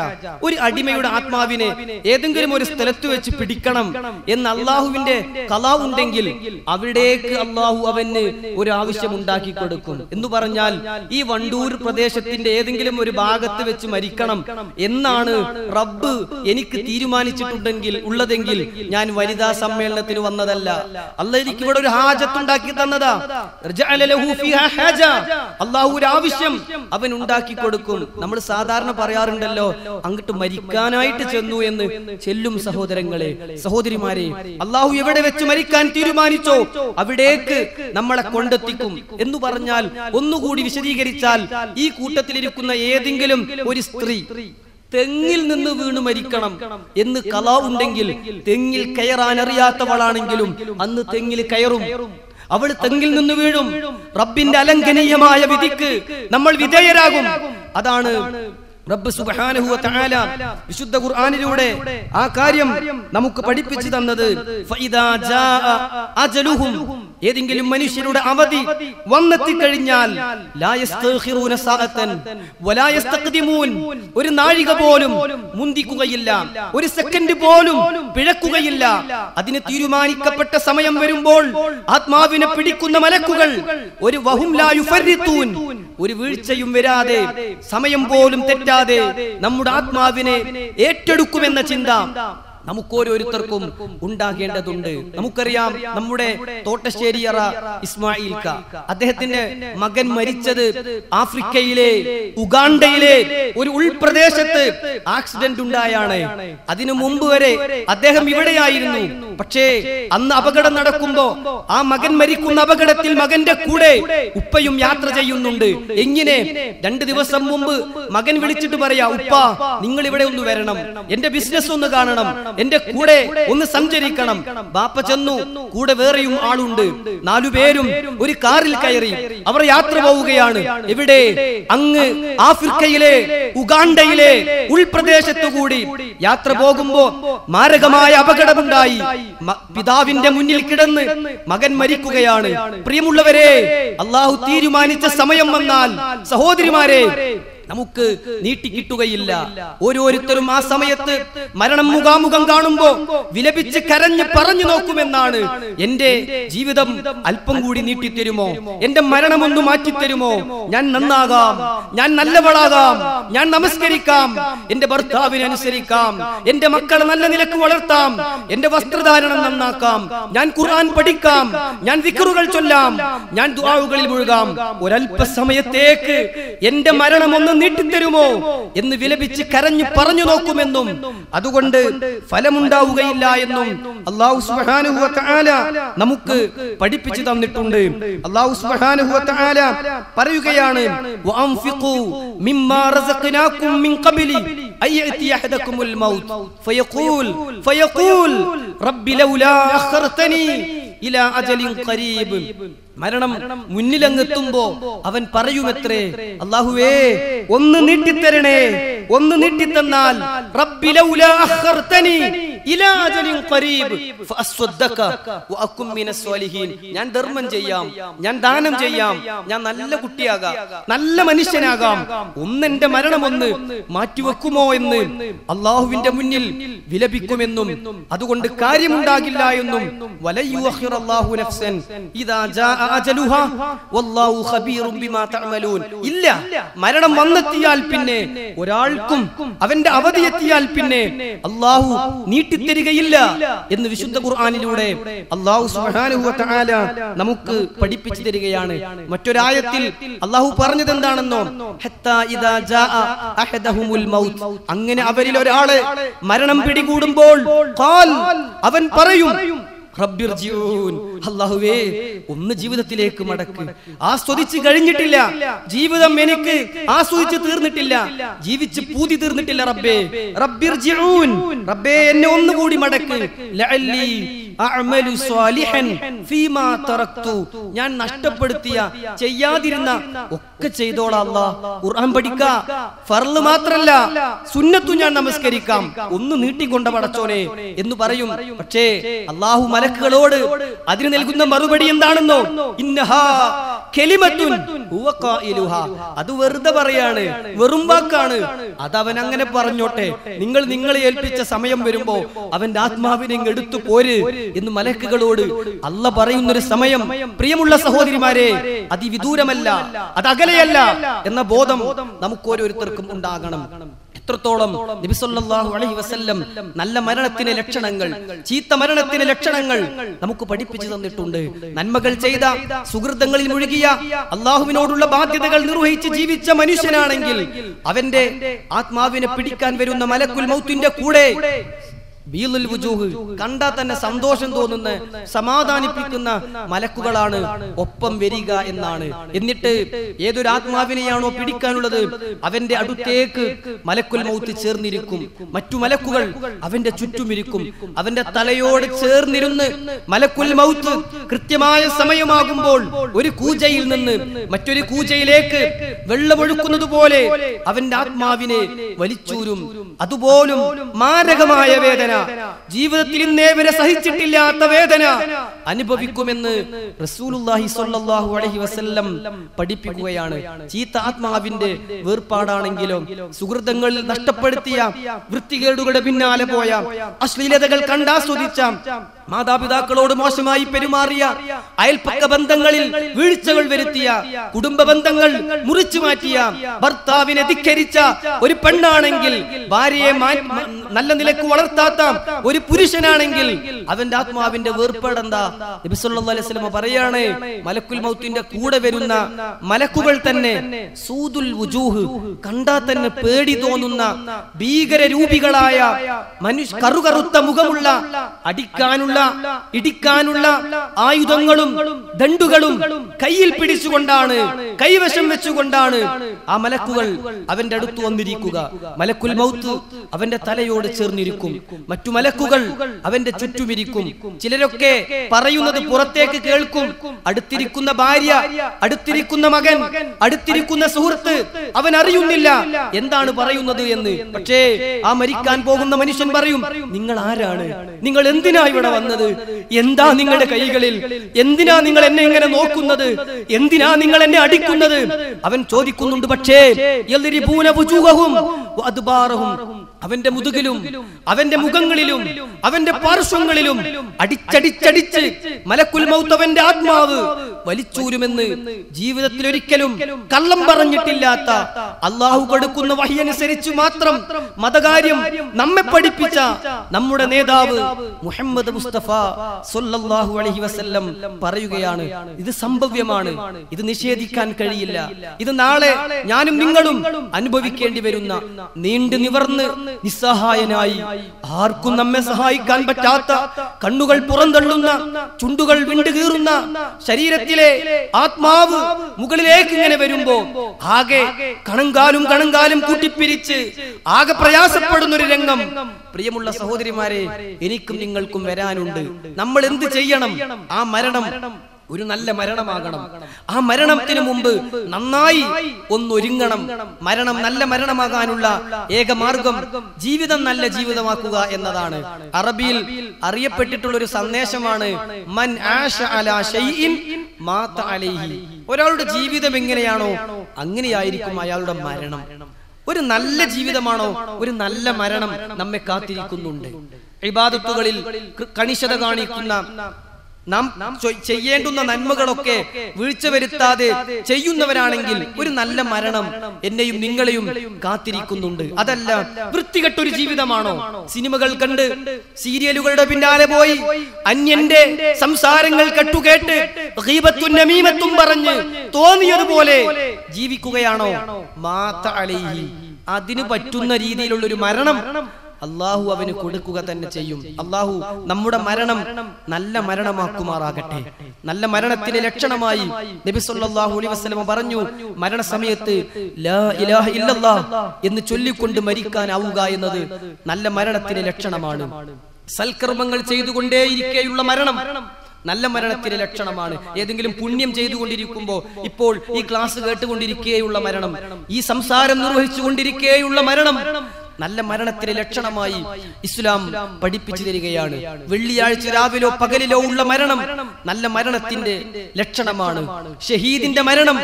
ഒരു അടിമയുടെ ആത്മാവിനെ ഏതെങ്കിലും ഒരു സ്ഥലത്ത് വെച്ച് പിടിക്കണം എന്ന് അല്ലാഹുവിന്റെ ഖലാ ഉണ്ടെങ്കിൽ അവിടേക്ക് അല്ലാഹു അവന് ഒരു ആവശ്യം ഉണ്ടാക്കി കൊടുക്കും. എന്ന് പറഞ്ഞാൽ ഈ വണ്ടൂർ പ്രദേശത്തിന്റെ ഏതെങ്കിലും ഒരു ഭാഗത്ത് വെച്ച് മരിക്കണം എന്നാണ് റബ്ബ് എനിക്ക് തീരുമാനിച്ചിട്ടുണ്ടെങ്കിൽ ഉള്ളതെങ്കിൽ ഞാൻ വനിതാ സമ്മേളനത്തിന് വന്നതല്ല. അല്ലാഹു എനിക്ക് ഇവിടെ ഒരു ഹാജത്ത് ഉണ്ടാക്കി തന്നതാ. ജഅല ലഹു ഫീഹാ ഹാജ. അല്ലാഹു ഒരു ആവശ്യം അവൻ ഉണ്ടാക്കി കൊടുക്കും. നമ്മൾ സാധാരണ പറയാറുണ്ടല്ലോ, അങ്ങോട്ട് മരിക്കാനായിട്ട് ചെന്നു എന്ന്. ചെല്ലും സഹോദരങ്ങളെ, സഹോദരിമാരെ, അല്ലാഹു എവിടെ വെച്ച് മരിക്കാൻ തീരുമാനിച്ചോ അവിടേക്ക് നമ്മളെ കൊണ്ടെത്തിക്കും എന്ന് പറഞ്ഞാൽ, ഒന്നുകൂടി വിശദീകരിച്ചാൽ, ഈ കൂട്ടത്തിലിരിക്കുന്ന ഏതെങ്കിലും ഒരു സ്ത്രീ തെങ്ങിൽ നിന്ന് വീണ് മരിക്കണം എന്ന് ഖലാ ഉണ്ടെങ്കിൽ, തെങ്ങിൽ കയറാൻ അറിയാത്തവളാണെങ്കിലും അന്ന് തെങ്ങിൽ കയറും. അവൾ തെങ്ങിൽ നിന്ന് വീഴും. റബ്ബിന്റെ അലംഘനീയമായ വിധിക്ക് നമ്മൾ വിധേയരാകും. അതാണ് റബ്ബ് സുബ്ഹാനഹു വ തആല വിശുദ്ധ ഖുർആനിലൂടെ ആ കാര്യം നമുക്ക് പഠിപ്പിച്ചു തന്നത്. ഫഇദാ ജാഅ അജലുഹും, ഏതെങ്കിലും മനുഷ്യരുടെ അവധി വന്നെത്തിക്കഴിഞ്ഞാൽ ലാ യസ്തഖിറൂന സഅതൻ വലാ യസ്തഖ്ദിമൂൻ, ഒരു നാഴിക പോലും മുന്തിക്കുകയില്ല, ഒരു സെക്കൻഡ് പോലും പിഴക്കുകയില്ല. അതിന് തീരുമാനിക്കപ്പെട്ട സമയം വരുമ്പോൾ ആത്മാവിനെ പിടിക്കുന്ന മലക്കുകൾ ഒരു വഹും ലാ യുഫരിത്തൂൻ, ഒരു വീഴ്ചയും വരാതെ, സമയം പോലും തെറ്റാതെ നമ്മുടെ ആത്മാവിനെ ഏറ്റെടുക്കുമെന്ന ചിന്ത നമുക്കോരോരുത്തർക്കും ഉണ്ടാകേണ്ടതുണ്ട്. നമുക്കറിയാം, നമ്മുടെ തോട്ടശ്ശേരിയറ ഇസ്മായിൽ ക, അദ്ദേഹത്തിന്റെ മകൻ മരിച്ചത് ആഫ്രിക്കയിലെ ഉഗാണ്ടയിലെ ഒരു ഉൾപ്രദേശത്ത് ആക്സിഡന്റ് ഉണ്ടായാണ്. അതിനു മുമ്പ് വരെ അദ്ദേഹം ഇവിടെയായിരുന്നു. പക്ഷേ അന്ന് അപകടം നടക്കുമ്പോ ആ മകൻ മരിക്കുന്ന അപകടത്തിൽ മകന്റെ കൂടെ ഉപ്പയും യാത്ര ചെയ്യുന്നുണ്ട്. എങ്ങനെ 2 ദിവസം മുമ്പ് മകൻ വിളിച്ചിട്ട് പറയാ, ഉപ്പ നിങ്ങൾ ഇവിടെ ഒന്ന് വരണം, എന്റെ ബിസിനസ് ഒന്ന് കാണണം, എന്റെ കൂടെ ഒന്ന് സഞ്ചരിക്കണം. ബാപ്പ ചെന്നു. കൂടെ വേറെയും ആളുണ്ട്. 4 പേരും ഒരു കാറിൽ കയറി അവർ യാത്ര പോവുകയാണ്. എവിടെ? അങ്ങ് ആഫ്രിക്കയിലെ ഉഗാണ്ടയിലെ ഉൾപ്രദേശത്തുകൂടി യാത്ര പോകുമ്പോ മാരകമായ അപകടമുണ്ടായി. പിതാവിന്റെ മുന്നിൽ കിടന്ന് മകൻ മരിക്കുകയാണ്. പ്രിയമുള്ളവരെ, അള്ളാഹു തീരുമാനിച്ച സമയം വന്നാൽ സഹോദരിമാരെ നമുക്ക് നീട്ടിക്കിട്ടുകയില്ല. ഓരോരുത്തരും ആ സമയത്ത് മരണം മുഖാമുഖം കാണുമ്പോ വിലപിച്ച് കരഞ്ഞ് പറഞ്ഞു നോക്കുമെന്നാണ്, എന്റെ ജീവിതം അല്പം കൂടി നീട്ടിത്തരുമോ, എന്റെ മരണം ഒന്ന് മാറ്റിത്തരുമോ, ഞാൻ നന്നാകാം, ഞാൻ നല്ലവളാകാം, ഞാൻ നമസ്കരിക്കാം, എന്റെ ഭർത്താവിനെ അനുസരിക്കാം, എന്റെ മക്കളെ നല്ല നിലക്ക് വളർത്താം, എന്റെ വസ്ത്രധാരണം നന്നാക്കാം, ഞാൻ ഖുർആൻ പഠിക്കാം, ഞാൻ ദിക്റുകൾ ചൊല്ലാം, ഞാൻ ദുആകളിൽ മുഴുകാം, ഒരല്പ സമയത്തേക്ക് എന്റെ മരണം ഒന്ന് നീട്ടിത്തരുമോ എന്ന് വിലപിച്ച് കരഞ്ഞു പറഞ്ഞു നോക്കുമെന്നും അതുകൊണ്ട് ഫലമുണ്ടാവുകയില്ല എന്നും അല്ലാഹു സുബ്ഹാനഹു വ തആല നമുക്ക് പഠിപ്പിച്ചു തന്നിട്ടുണ്ട്. അല്ലാഹു സുബ്ഹാനഹു വ തആല പറയുകയാണ്, വഅൻഫിഖൂ മിമ്മാ റസഖനാകും മിൻ ഖബ്ലി അയഅതി അഹദകുമുൽ മൗത്ത് ഫയഖൂൽ റബ്ബി ലൗലാ അഖർതനി ഇലാ അജലിൻ ഖരീബ്. മരണം മുന്നിലങ്ങെത്തുമ്പോ അവൻ പറയുമത്രേ, അല്ലാഹുവേ ഒന്ന് നീട്ടിത്തരണേ, ഒന്ന് നീട്ടിത്തന്നാൽ റബ്ബി ലൗലാ അഖർതനി ഇലാ അജലിൻ ഖരീബ് ഫഅസ്വദ്ദക വഅകും മിനസ് സ്വാലിഹീൻ. ഞാൻ ധർമ്മം ചെയ്യാം, ഞാൻ ദാനം ചെയ്യാം, ഞാൻ നല്ല കുട്ടിയാകാം, നല്ല മനുഷ്യനാകാം, ഒന്നെന്റെ മരണം ഒന്ന് മാറ്റിവെക്കുമോ എന്ന് അല്ലാഹുവിന്റെ മുന്നിൽ വിലപിക്കുമെന്നും അതുകൊണ്ട് കാര്യമുണ്ടാകില്ല എന്നും വലയുഅഖിറല്ലാഹു നഫ്സൻ ഇദാ ജാ അജലുഹാ വല്ലാഹു ഖബീറും ബിമാ തഅമലൂൻ. ഇല്ല, മരണം വന്നെത്തിയാൽ പിന്നെ ഒരാൾക്കും അവന്റെ അവധി എത്തിയാൽ പിന്നെ അല്ലാഹു നീട്ടിത്തരികയില്ല എന്ന് വിശുദ്ധ ഖുർആനിലൂടെ അല്ലാഹു സുബ്ഹാനഹു വ തആല നമുക്ക് പഠിപ്പിച്ചു തരികയാണ്. മറ്റൊരായത്തിൽ അല്ലാഹു പറഞ്ഞത് എന്താണെന്നോ, ഹത്താ ഇദാ ജാ അഹദഹുമുൽ മൗത്ത്, അങ്ങനെ അവരിൽ ഒരാളെ മരണം പിടികൂടുമ്പോൾ ഖാൽ, അവൻ പറയും, റബ്ബിർജിഊൻ, അല്ലാഹുവേ ഒന്ന് ജീവിതത്തിലേക്ക് മടക്ക്. ആസ്വദിച്ച് കഴിഞ്ഞിട്ടില്ല, ജീവിതം എനിക്ക് ആസ്വദിച്ച് തീർന്നിട്ടില്ല, ജീവിച്ച് പൂതി തീർന്നിട്ടില്ല റബ്ബേ. റബ്ബിർജിഊൻ, റബ്ബേ എന്നെ ഒന്നുകൂടി മടക്ക്. ലഅല്ലി അഅമലു സ്വാലിഹൻ ഫീമാ തറക്തു, ഞാൻ നഷ്ടപ്പെടുത്തിയ ചെയ്യാതിരുന്ന ഒക്കെ ചെയ്തോളാം അല്ലാഹ്. ഖുർആൻ പഠിക്കാ, ഫർള് മാത്രല്ല സുന്നത്തും ഞാൻ നമസ്കരിക്കാം, ഒന്ന് നീട്ടിക്കൊണ്ട പടച്ചോനെ എന്ന് പറയും. പക്ഷേ അല്ലാഹു മലക്കുകളോട് അതിന് നൽകുന്ന മറുപടി എന്താണെന്നോ, ഇന്നഹാ കലിമത്തുൻ ഹുവ ഖായിലുഹാ, അത് വെറുതെ പറയാണ്, വെറും വാക്കാണ്, അതവൻ അങ്ങനെ പറഞ്ഞോട്ടെ, നിങ്ങൾ നിങ്ങളെ ഏൽപ്പിച്ച സമയം വരുമ്പോ അവന്റെ ആത്മാവിനെ എടുത്തു പോര് എന്ന് മലക്കുകളോട് അല്ല പറയുന്നൊരു സമയം, പ്രിയമുള്ള സഹോദരിമാരെ, അതിവിദൂരമല്ല, അത് അകലെയല്ല എന്ന ബോധം നമുക്ക് ഓരോരുത്തർക്കും ഉണ്ടാകണം. എത്രത്തോളം നബി സല്ലല്ലാഹു അലൈഹി വസല്ലം നല്ല മരണത്തിന്റെ ലക്ഷണങ്ങൾ, ചീത്ത മരണത്തിന്റെ ലക്ഷണങ്ങൾ നമുക്ക് പഠിപ്പിച്ചു തന്നിട്ടുണ്ട്. നന്മകൾ ചെയ്ത, സുഹൃതങ്ങളിൽ മുഴുകിയ, അള്ളാഹുവിനോടുള്ള ബാധ്യതകൾ നിർവഹിച്ച് ജീവിച്ച മനുഷ്യനാണെങ്കിൽ അവന്റെ ആത്മാവിനെ പിടിക്കാൻ വരുന്ന മലക്കുൽ മൗത്തിന്റെ കൂടെ ബീലുൽ വുജൂഹ്, കണ്ടാൽ തന്നെ സന്തോഷം തോന്നുന്ന, സമാധാനിപ്പിക്കുന്ന മലക്കുകളാണ് ഒപ്പം വരിക എന്നാണ്. എന്നിട്ട് ഏതൊരു ആത്മാവിനെയാണോ പിടിക്കാനുള്ളത് അവന്റെ അടുത്തേക്ക് മലക്കുൽ മൗത്ത് ചേർന്നിരിക്കും. മറ്റു മലക്കുകൾ അവന്റെ ചുറ്റുമിരിക്കും. അവന്റെ തലയോട് ചേർന്നിരുന്ന് മലക്കുൽ മൗത്ത് കൃത്യമായ സമയമാകുമ്പോൾ ഒരു കൂജയിൽ നിന്ന് മറ്റൊരു കൂജയിലേക്ക് വെള്ളമൊഴുക്കുന്നത് പോലെ അവന്റെ ആത്മാവിനെ വലിച്ചൂരും. അതുപോലും മാരകമായ വേദന, ജീവിതത്തിൽ ഇന്നേ വരെ സഹിച്ചിട്ടില്ലാത്ത വേദന അനുഭവിക്കുമെന്ന് റസൂലുള്ളാഹി സ്വല്ലല്ലാഹു അലൈഹി വസല്ലം പഠിപ്പിക്കുകയാണ്. ചീത്ത ആത്മാവിന്റെ വേർപാടാണെങ്കിലും, സുഹൃതങ്ങളിൽ നഷ്ടപ്പെടുത്തിയ, വൃത്തികേടുകളുടെ പിന്നാലെ പോയ, അശ്ലീലതകൾ കണ്ടാസ്വദിച്ച, മാതാപിതാക്കളോട് മോശമായി പെരുമാറിയ, അയൽപക്ക ബന്ധങ്ങളിൽ വീഴ്ചകൾ വരുത്തിയ, കുടുംബ ബന്ധങ്ങൾ മുറിച്ചു മാറ്റിയ, ഭർത്താവിനെ ധിക്കരിച്ച ഒരു പെണ്ണാണെങ്കിൽ, ഭാര്യയെ നല്ല നിലക്ക് വളർത്താത്ത ഒരു പുരുഷനാണെങ്കിൽ അവന്റെ ആത്മാവിന്റെ വേർപാടെന്താ? നബി സല്ലല്ലാഹു അലൈഹി വസല്ലം പറയാണ്, മലക്കുൽ മൗത്തിന്റെ കൂടെ വരുന്ന മലക്കുകൾ തന്നെ സൂദുൽ വുജൂഹ്, കണ്ടാൽ തന്നെ പേടി തോന്നുന്ന ഭീകര രൂപികളായ കറുകറുത്ത മുഖമുള്ള, അടിക്കാനുള്ള ഇടിക്കാനുള്ള ആയുധങ്ങളും ദണ്ഡുകളും കയ്യിൽ പിടിച്ചുകൊണ്ടാണ്, കൈവശം വെച്ചുകൊണ്ടാണ് ആ മലക്കുകൾ അവന്റെ അടുത്ത് വന്നിരിക്കുക. മലക്കുൽ മൗത്ത് അവന്റെ തലയോട് തലയോട് ചേർന്നിരിക്കും, മറ്റു മലക്കുകൾ അവന്റെ ചുറ്റുമിരിക്കും. ചിലരൊക്കെ പറയുന്നത് പുറത്തേക്ക് കേൾക്കും. അടുത്തിരിക്കുന്ന ഭാര്യ, അടുത്തിരിക്കുന്ന മകൻ, അടുത്തിരിക്കുന്ന സുഹൃത്ത് അവൻ അറിയുന്നില്ല എന്താണ് പറയുന്നത് എന്ന്. പക്ഷേ ആ മരിക്കാൻ പോകുന്ന മനുഷ്യൻ പറയും, നിങ്ങൾ ആരാണ്? നിങ്ങൾ എന്തിനാ ഇവിടെ വന്നത്? എന്താ നിങ്ങളുടെ കൈകളിൽ? എന്തിനാ നിങ്ങൾ എന്നെ ഇങ്ങനെ നോക്കുന്നത്? എന്തിനാ നിങ്ങൾ എന്നെ അടിക്കുന്നത്? അവൻ ചോദിക്കുന്നുണ്ട്. പക്ഷേ അവന്റെ മുതുകിലും അവന്റെ മുഖങ്ങളിലും അവന്റെ പാർശ്വങ്ങളിലും അടിച്ചടിച്ചടിച്ച് മലക്കുൽ മൗത്ത് അവന്റെ ആത്മാവ് വലിച്ചൂരുമെന്ന് ജീവിതത്തിൽ ഒരിക്കലും കള്ളം പറഞ്ഞിട്ടില്ലാത്ത, അള്ളാഹു കൊടുക്കുന്ന വഹി അനുസരിച്ച് മാത്രം മതകാര്യം നമ്മെ പഠിപ്പിച്ച നമ്മുടെ നേതാവ് മുഹമ്മദ് മുസ്തഫ സ്വല്ലല്ലാഹു അലൈഹി വസല്ലം പറയുകയാണ്, ഇത് സംഭവ്യമാണ്, ഇത് നിഷേധിക്കാൻ കഴിയില്ല. ഇത് നാളെ ഞാനും നിങ്ങളും അനുഭവിക്കേണ്ടി വരുന്ന, നീണ്ടു നിവർന്ന് നിസ്സഹായനായി ആർക്കും നമ്മെ സഹായിക്കാൻ പറ്റാത്ത, കണ്ണുകൾ പുറന്തള്ളുന്ന, ചുണ്ടുകൾ വിണ്ടുകീറുന്ന, ശരീരത്തിലെ ആത്മാവ് മുകളിലേക്ക് ഇങ്ങനെ വരുമ്പോ ആകെ കണങ്കാലും കൂട്ടിപ്പിരിച്ച് ആകെ പ്രയാസപ്പെടുന്ന ഒരു രംഗം പ്രിയമുള്ള സഹോദരിമാരെ എനിക്കും നിങ്ങൾക്കും വരാനുണ്ട്. നമ്മൾ എന്ത് ചെയ്യണം? ആ മരണം ഒരു നല്ല മരണമാകണം. ആ മരണത്തിന് മുമ്പ് നന്നായി ഒന്നൊരുങ്ങണം. മരണം നല്ല മരണമാകാനുള്ള ഏക മാർഗം ജീവിതം നല്ല ജീവിതമാക്കുക എന്നതാണ്. അറബിയിൽ അറിയപ്പെട്ടിട്ടുള്ള ഒരു സന്ദേശമാണ് മൻ ആശ അലാ ശൈഇൻ മാത അലൈഹി. ഒരാളുടെ ജീവിതം എങ്ങനെയാണോ അങ്ങനെയായിരിക്കും അയാളുടെ മരണം. ഒരു നല്ല ജീവിതമാണോ ഒരു നല്ല മരണം നമ്മെ കാത്തിരിക്കുന്നുണ്ട്. ഇബാദത്തുകളിൽ കണിശത കാണിക്കുന്ന, നാം ചെയ്യേണ്ടുന്ന നന്മകളൊക്കെ വീഴ്ച വരുത്താതെ ചെയ്യുന്നവരാണെങ്കിൽ ഒരു നല്ല മരണം എന്നെയും നിങ്ങളെയും കാത്തിരിക്കുന്നുണ്ട്. അതല്ല വൃത്തികെട്ടൊരു ജീവിതമാണോ? സിനിമകൾ കണ്ട്, സീരിയലുകളുടെ പിന്നാലെ പോയി, അന്യന്റെ സംസാരങ്ങൾ കെട്ടുകേട്ട് ഗീബത്തും നമീമത്തും പറഞ്ഞ് തോന്നിയതുപോലെ ജീവിക്കുകയാണോ? മാത അലൈഹി. അതിന് പറ്റുന്ന രീതിയിലുള്ള ഒരു മരണം അള്ളാഹു അവന് കൊടുക്കുക തന്നെ ചെയ്യും. അള്ളാഹു നമ്മുടെ മരണം നല്ല മരണമാക്കുമാറാകട്ടെ. നല്ല മരണത്തിന്റെ ലക്ഷണമായി നബി സല്ലല്ലാഹു അലൈഹി വസല്ലം പറഞ്ഞു, മരണസമയത്ത് ലാ ഇലാഹ ഇല്ലല്ലാഹ് എന്ന് ചൊല്ലിക്കൊണ്ട് മരിക്കാനാവുക എന്നത് നല്ല മരണത്തിന്റെ ലക്ഷണമാണ്. സൽക്കർമ്മങ്ങൾ ചെയ്തുകൊണ്ടേയിരിക്കെയുള്ള മരണം നല്ല മരണത്തിന്റെ ലക്ഷണമാണ്. ഏതെങ്കിലും പുണ്യം ചെയ്തുകൊണ്ടിരിക്കുമ്പോ, ഇപ്പോൾ ഈ ക്ലാസ് കേട്ടുകൊണ്ടിരിക്കുകയുള്ള മരണം, ഈ സംസാരം നിർവഹിച്ചുകൊണ്ടിരിക്കുകയുള്ള മരണം നല്ല മരണത്തിന്റെ ലക്ഷണമായി ഇസ്ലാം പഠിപ്പിച്ചു തരികയാണ്. വെള്ളിയാഴ്ച രാവിലോ പകലിലോ ഉള്ള മരണം നല്ല മരണത്തിന്റെ ലക്ഷണമാണ്. ഷഹീദിന്റെ മരണം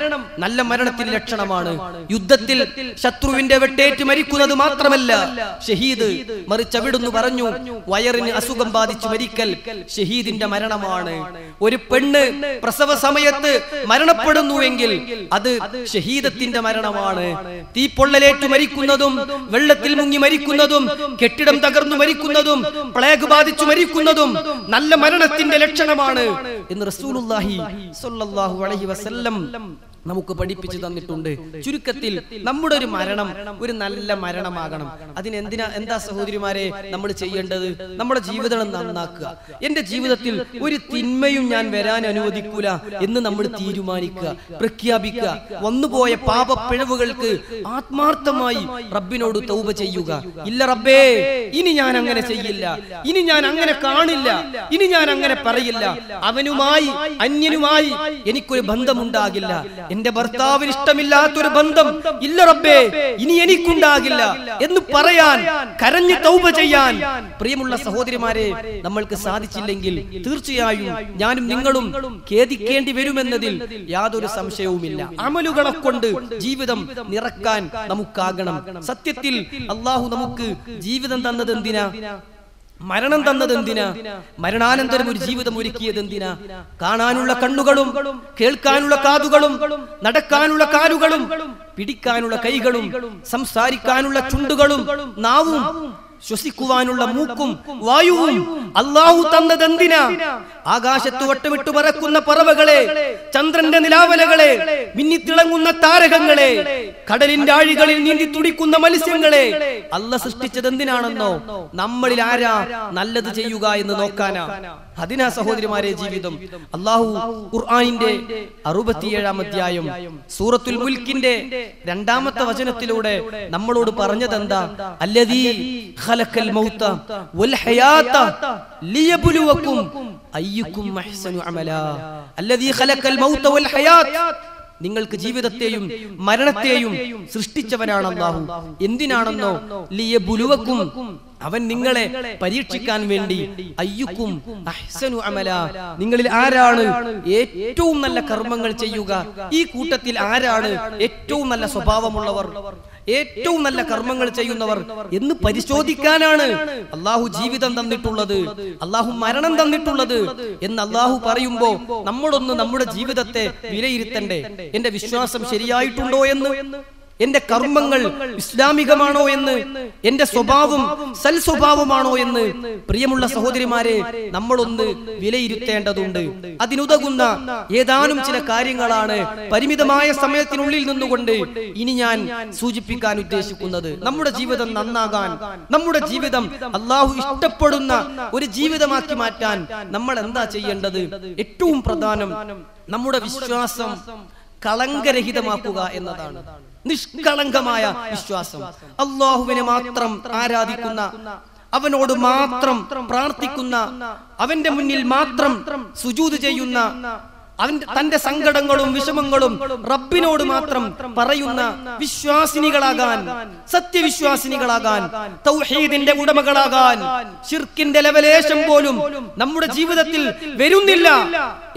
നല്ല മരണത്തിന്റെ ലക്ഷണമാണ്. യുദ്ധത്തിൽ ശത്രുവിന്റെ വെട്ടേറ്റ് മരിക്കുന്നത് മാത്രമല്ല ഷഹീദ്, മറിച്ച് അവിടുന്ന് പറഞ്ഞു, വയറിന് അസുഖം ബാധിച്ചു മരിക്കൽ ഷഹീദിന്റെ മരണമാണ്. ഒരു പെണ്ണ് പ്രസവ സമയത്ത് മരണപ്പെടുന്നുവെങ്കിൽ അത് ഷഹീദത്തിന്റെ മരണമാണ്. തീപ്പൊള്ളലേറ്റ് മരിക്കുന്നതും, വെള്ളത്തിൽ മുങ്ങി മരിക്കുന്നതും, കെട്ടിടം തകർന്നു മരിക്കുന്നതും, പ്ലേഗ് ബാധിച്ചു മരിക്കുന്നതും നല്ല മരണത്തിന്റെ ലക്ഷണമാണ് എന്ന് റസൂലുള്ളാഹി സ്വല്ലല്ലാഹു അലൈഹി വസല്ലം നമുക്ക് പഠിപ്പിച്ചു തന്നിട്ടുണ്ട്. ചുരുക്കത്തിൽ നമ്മുടെ ഒരു മരണം ഒരു നല്ല മരണമാകണം. എന്താ സഹോദരിമാരെ നമ്മൾ ചെയ്യേണ്ടത്? നമ്മുടെ ജീവിതം നന്നാക്കുക. എന്റെ ജീവിതത്തിൽ ഒരു തിന്മയും ഞാൻ വരാൻ അനുവദിക്കൂല എന്ന് നമ്മൾ തീരുമാനിക്കുക, പ്രഖ്യാപിക്കുക. വന്നുപോയ പാപപ്പിഴവുകൾക്ക് ആത്മാർത്ഥമായി റബ്ബിനോട് തൗബ ചെയ്യുക. ഇല്ല റബ്ബേ, ഇനി ഞാൻ അങ്ങനെ ചെയ്യില്ല, ഇനി ഞാൻ അങ്ങനെ കാണില്ല, ഇനി ഞാൻ അങ്ങനെ പറയില്ല, അവനുമായി അന്യനുമായി എനിക്കൊരു ബന്ധമുണ്ടാകില്ല, എന്റെ ഭർത്താവിന് ഇഷ്ടമില്ലാത്തൊരു ബന്ധം ഇല്ല റബ്ബേ, ഇനി എനിക്കുണ്ടാകില്ല എന്ന് പറയാൻ, കരഞ്ഞ് തൗബ ചെയ്യാൻ പ്രിയമുള്ള സഹോദരിമാരെ നമ്മൾക്ക് സാധിച്ചില്ലെങ്കിൽ തീർച്ചയായും ഞാനും നിങ്ങളും ഖേദിക്കേണ്ടി വരുമെന്നതിൽ യാതൊരു സംശയവുമില്ല. അമലുകളെ കൊണ്ട് ജീവിതം നിറക്കാൻ നമുക്കാകണം. സത്യത്തിൽ അള്ളാഹു നമുക്ക് ജീവിതം തന്നത് എന്തിനാ? മരണം തന്നത് എന്തിനാ? മരണാനന്തരം ഒരു ജീവിതം ഒരുക്കിയത് എന്തിനാ? കാണാനുള്ള കണ്ണുകളും, കേൾക്കാനുള്ള കാതുകളും, നടക്കാനുള്ള കാലുകളും, പിടിക്കാനുള്ള കൈകളും, സംസാരിക്കാനുള്ള ചുണ്ടുകളും, നാവും, ശ്വസിക്കുവാനുള്ള മൂക്കും വായുവും അല്ലാഹു തന്നത് എന്തിനാ? ആകാശത്ത് വട്ടമിട്ട് പറക്കുന്ന പറവകളെ, ചന്ദ്രന്റെ നിലാവലകളെ, മിന്നിത്തിളങ്ങുന്ന താരകങ്ങളെ, കടലിന്റെ ആഴികളിൽ നീന്തി തുടിക്കുന്ന മത്സ്യങ്ങളെ അല്ല സൃഷ്ടിച്ചത് എന്തിനാണെന്നോ? നമ്മളിൽ ആരാ നല്ലത് ചെയ്യുക എന്ന് നോക്കാനാ. അതിനാ സഹോദരിമാരെ ജീവിതം. അല്ലാഹു ഖുർആനിന്റെ 67-ാം അധ്യായം സൂറത്തുൽ മുൽക്കിന്റെ 2-ാമത്തെ വചനത്തിലൂടെ നമ്മളോട് പറഞ്ഞതെന്താ? അല്ലദീ ഖലഖൽ മൗത വൽ ഹയാത ലിയബ്ലുവകും അയ്യുക്കും അഹ്സനു അമലാ. അല്ലദീ ഖലഖൽ മൗത വൽ ഹയാത്, നിങ്ങൾക്ക് ജീവിതത്തെയും മരണത്തെയും സൃഷ്ടിച്ചവനാണ് അല്ലാഹു. എന്തിനാണെന്നോ? ലിയബ്ലുവകും, അവൻ നിങ്ങളെ പരീക്ഷിക്കാൻ വേണ്ടി. അയ്യുക്കും അഹ്സനു അമല, നിങ്ങളിൽ ആരാണ് ഏറ്റവും നല്ല കർമ്മങ്ങൾ ചെയ്യുക, ഈ കൂട്ടത്തിൽ ആരാണ് ഏറ്റവും നല്ല സ്വഭാവമുള്ളവർ, ഏറ്റവും നല്ല കർമ്മങ്ങൾ ചെയ്യുന്നവർ എന്ന് പരിശോധിക്കാനാണ് അള്ളാഹു ജീവിതം തന്നിട്ടുള്ളത്, അള്ളാഹു മരണം തന്നിട്ടുള്ളത് എന്ന് അള്ളാഹു പറയുമ്പോ നമ്മളൊന്ന് നമ്മുടെ ജീവിതത്തെ വിലയിരുത്തണ്ടേ? എന്റെ വിശ്വാസം ശരിയായിട്ടുണ്ടോ എന്ന്, എന്റെ കർമ്മങ്ങൾ ഇസ്ലാമികമാണോ എന്ന്, എന്റെ സ്വഭാവം സൽ സ്വഭാവമാണോ എന്ന് പ്രിയമുള്ള സഹോദരിമാരെ നമ്മളൊന്ന് വിലയിരുത്തേണ്ടതുണ്ട്. അതിനുതകുന്ന ഏതാനും ചില കാര്യങ്ങളാണ് പരിമിതമായ സമയത്തിനുള്ളിൽ നിന്നുകൊണ്ട് ഇനി ഞാൻ സൂചിപ്പിക്കാൻ ഉദ്ദേശിക്കുന്നത്. നമ്മുടെ ജീവിതം നന്നാകാൻ, നമ്മുടെ ജീവിതം അള്ളാഹു ഇഷ്ടപ്പെടുന്ന ഒരു ജീവിതമാക്കി മാറ്റാൻ നമ്മൾ എന്താ ചെയ്യേണ്ടത്? ഏറ്റവും പ്രധാനം നമ്മുടെ വിശ്വാസം കളങ്കരഹിതമാക്കുക എന്നതാണ്. നിഷ്കളങ്കമായ വിശ്വാസം, അല്ലാഹുവിനെ മാത്രം ആരാധിക്കുന്ന, അവനോട് മാത്രം പ്രാർത്ഥിക്കുന്ന, അവന്റെ മുന്നിൽ മാത്രം സുജൂദ് ചെയ്യുന്ന, തന്റെ സങ്കടങ്ങളും വിഷമങ്ങളും റബ്ബിനോട് മാത്രം പറയുന്ന വിശ്വാസിനികളാകാൻ, സത്യവിശ്വാസിനികളാകാൻ, തൗഹീദിന്റെ ഉടമകളാകാൻ, ശിർക്കിന്റെ ലവലേശം പോലും നമ്മുടെ ജീവിതത്തിൽ വരുന്നില്ല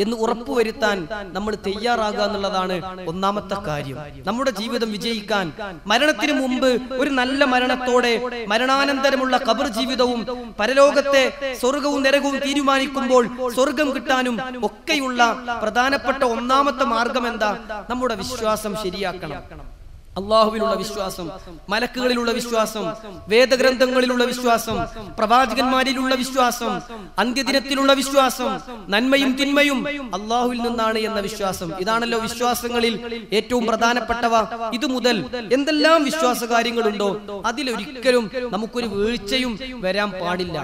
എന്ന് ഉറപ്പുവരുത്താൻ നമ്മൾ തയ്യാറാകുക എന്നുള്ളതാണ് ഒന്നാമത്തെ കാര്യം. നമ്മുടെ ജീവിതം വിജയിക്കാൻ, മരണത്തിന് മുമ്പ് ഒരു നല്ല മരണത്തോടെ മരണാനന്തരമുള്ള ഖബർ ജീവിതവും പരലോകത്തെ സ്വർഗവും നരകവും തീരുമാനിക്കുമ്പോൾ സ്വർഗം കിട്ടാനും ഒക്കെയുള്ള പ്രധാനപ്പെട്ട ഒന്നാമത്തെ മാർഗം എന്താ? നമ്മുടെ വിശ്വാസം ശരിയാക്കണം. അള്ളാഹുവിലുള്ള വിശ്വാസം, മലക്കുകളിലുള്ള വിശ്വാസം, വേദഗ്രന്ഥങ്ങളിലുള്ള വിശ്വാസം, പ്രവാചകന്മാരിലുള്ള വിശ്വാസം, അന്ത്യദിനത്തിലുള്ള വിശ്വാസം, നന്മയും തിന്മയും അള്ളാഹുവിൽ നിന്നാണ് എന്ന വിശ്വാസം. ഇതാണല്ലോ വിശ്വാസങ്ങളിൽ ഏറ്റവും പ്രധാനപ്പെട്ടവ. ഇതുമുതൽ എന്തെല്ലാം വിശ്വാസ കാര്യങ്ങളുണ്ടോ അതിലൊരിക്കലും നമുക്കൊരു വീഴ്ചയും വരാൻ പാടില്ല.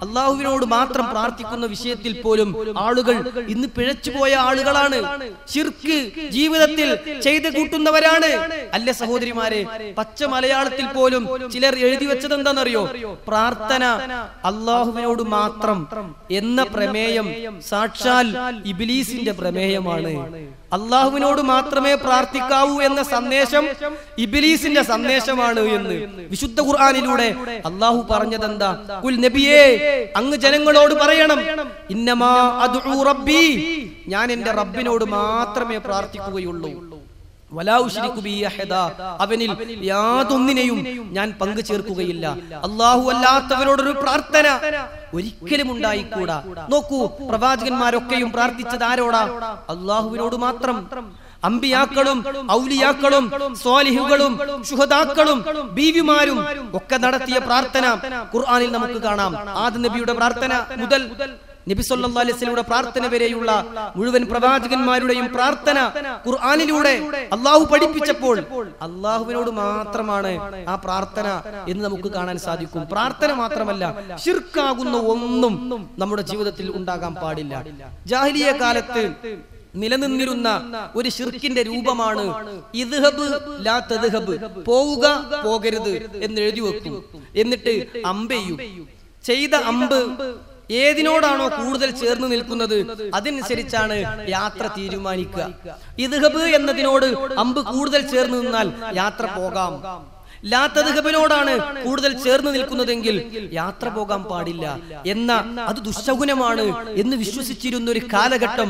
അള്ളാഹുവിനോട് മാത്രം പ്രാർത്ഥിക്കുന്ന വിഷയത്തിൽ പോലും ആളുകൾ ഇന്ന് പിഴച്ചുപോയ ആളുകളാണ്. ശിർക്ക് ജീവിതത്തിൽ ചെയ്ത് കൂട്ടുന്നവരാണ്. അല്ല സഹോദരിമാരെ, പച്ച മലയാളത്തിൽ പോലും ചിലർ എഴുതി വെച്ചത് എന്താണെന്നറിയോ? പ്രാർത്ഥന അള്ളാഹുവിനോട് മാത്രം എന്ന പ്രമേയം സാക്ഷാൽ ഇബ്ലീസിന്റെ പ്രമേയമാണ്. അള്ളാഹുവിനോട് മാത്രമേ പ്രാർത്ഥിക്കാവൂ എന്ന സന്ദേശം ഇബ്ലീസിന്റെ സന്ദേശമാണ് എന്ന് വിശുദ്ധ ഖുർആനിലൂടെ അള്ളാഹു പറഞ്ഞതെന്താ? ഖുൽ നബിയേ, അങ്ങ് ജനങ്ങളോട് പറയണം, ഇന്നമാ അദ്ഉ റബ്ബി, ഞാൻ എന്റെ റബ്ബിനോട് മാത്രമേ പ്രാർത്ഥിക്കുകയുള്ളൂ. അവനിൽ യാതൊന്നിനെയും ഞാൻ പങ്കു ചേർക്കുകയില്ല. അള്ളാഹു അല്ലാത്തവരോടൊരു പ്രാർത്ഥന ഒരിക്കലും ഉണ്ടായിക്കൂടാ. നോക്കൂ, പ്രവാചകന്മാരൊക്കെയും പ്രാർത്ഥിച്ചത് ആരോടാ? അള്ളാഹുവിനോട് മാത്രം. അമ്പിയാക്കളും ഔലിയാക്കളും സ്വാലിഹുകളും ശുഹദാക്കളും ബീവിമാരും ഒക്കെ നടത്തിയ പ്രാർത്ഥന ഖുർആനിൽ നമുക്ക് കാണാം. ആദം നബിയുടെ പ്രാർത്ഥന മുതൽ നബി സല്ലല്ലാഹു അലൈഹി വസല്ലമയുടെ പ്രാർത്ഥന വരെയുള്ള മുഴുവൻ പ്രവാചകന്മാരുടെയും പ്രാർത്ഥന ഖുർആനിലൂടെ അള്ളാഹു പഠിപ്പിച്ചപ്പോൾ അള്ളാഹുവിനോട് മാത്രമാണ് ആ പ്രാർത്ഥന എന്ന് നമുക്ക് കാണാൻ സാധിക്കും. പ്രാർത്ഥന മാത്രമല്ല, ശിർക്കാകുന്ന ഒന്നും നമ്മുടെ ജീവിതത്തിൽ ഉണ്ടാകാൻ പാടില്ല. ജാഹിലിയ കാലത്ത് നിലനിന്നിരുന്ന ഒരു ശിർക്കിന്റെ രൂപമാണ് ഇദ്ഹബ് ലാ തദ്ഹബ്, പോവുക പോകരുത് എന്ന് എഴുതി വെക്കും. എന്നിട്ട് അമ്പെയ്യും. ചെയ്ത അമ്പ് ഏതിനോടാണോ കൂടുതൽ ചേർന്ന് നിൽക്കുന്നത് അതനുസരിച്ചാണ് യാത്ര തീരുമാനിക്കുക. ഇദ്ഹബ് എന്നതിനോട് അമ്പ് കൂടുതൽ ചേർന്ന് നിന്നാൽ യാത്ര പോകാം. ലാ തദ്ഹബിനോടാണ് കൂടുതൽ ചേർന്ന് നിൽക്കുന്നതെങ്കിൽ യാത്ര പോകാൻ പാടില്ല എന്ന, അത് ദുശ്ശകുനമാണ് എന്ന് വിശ്വസിച്ചിരുന്ന ഒരു കാലഘട്ടം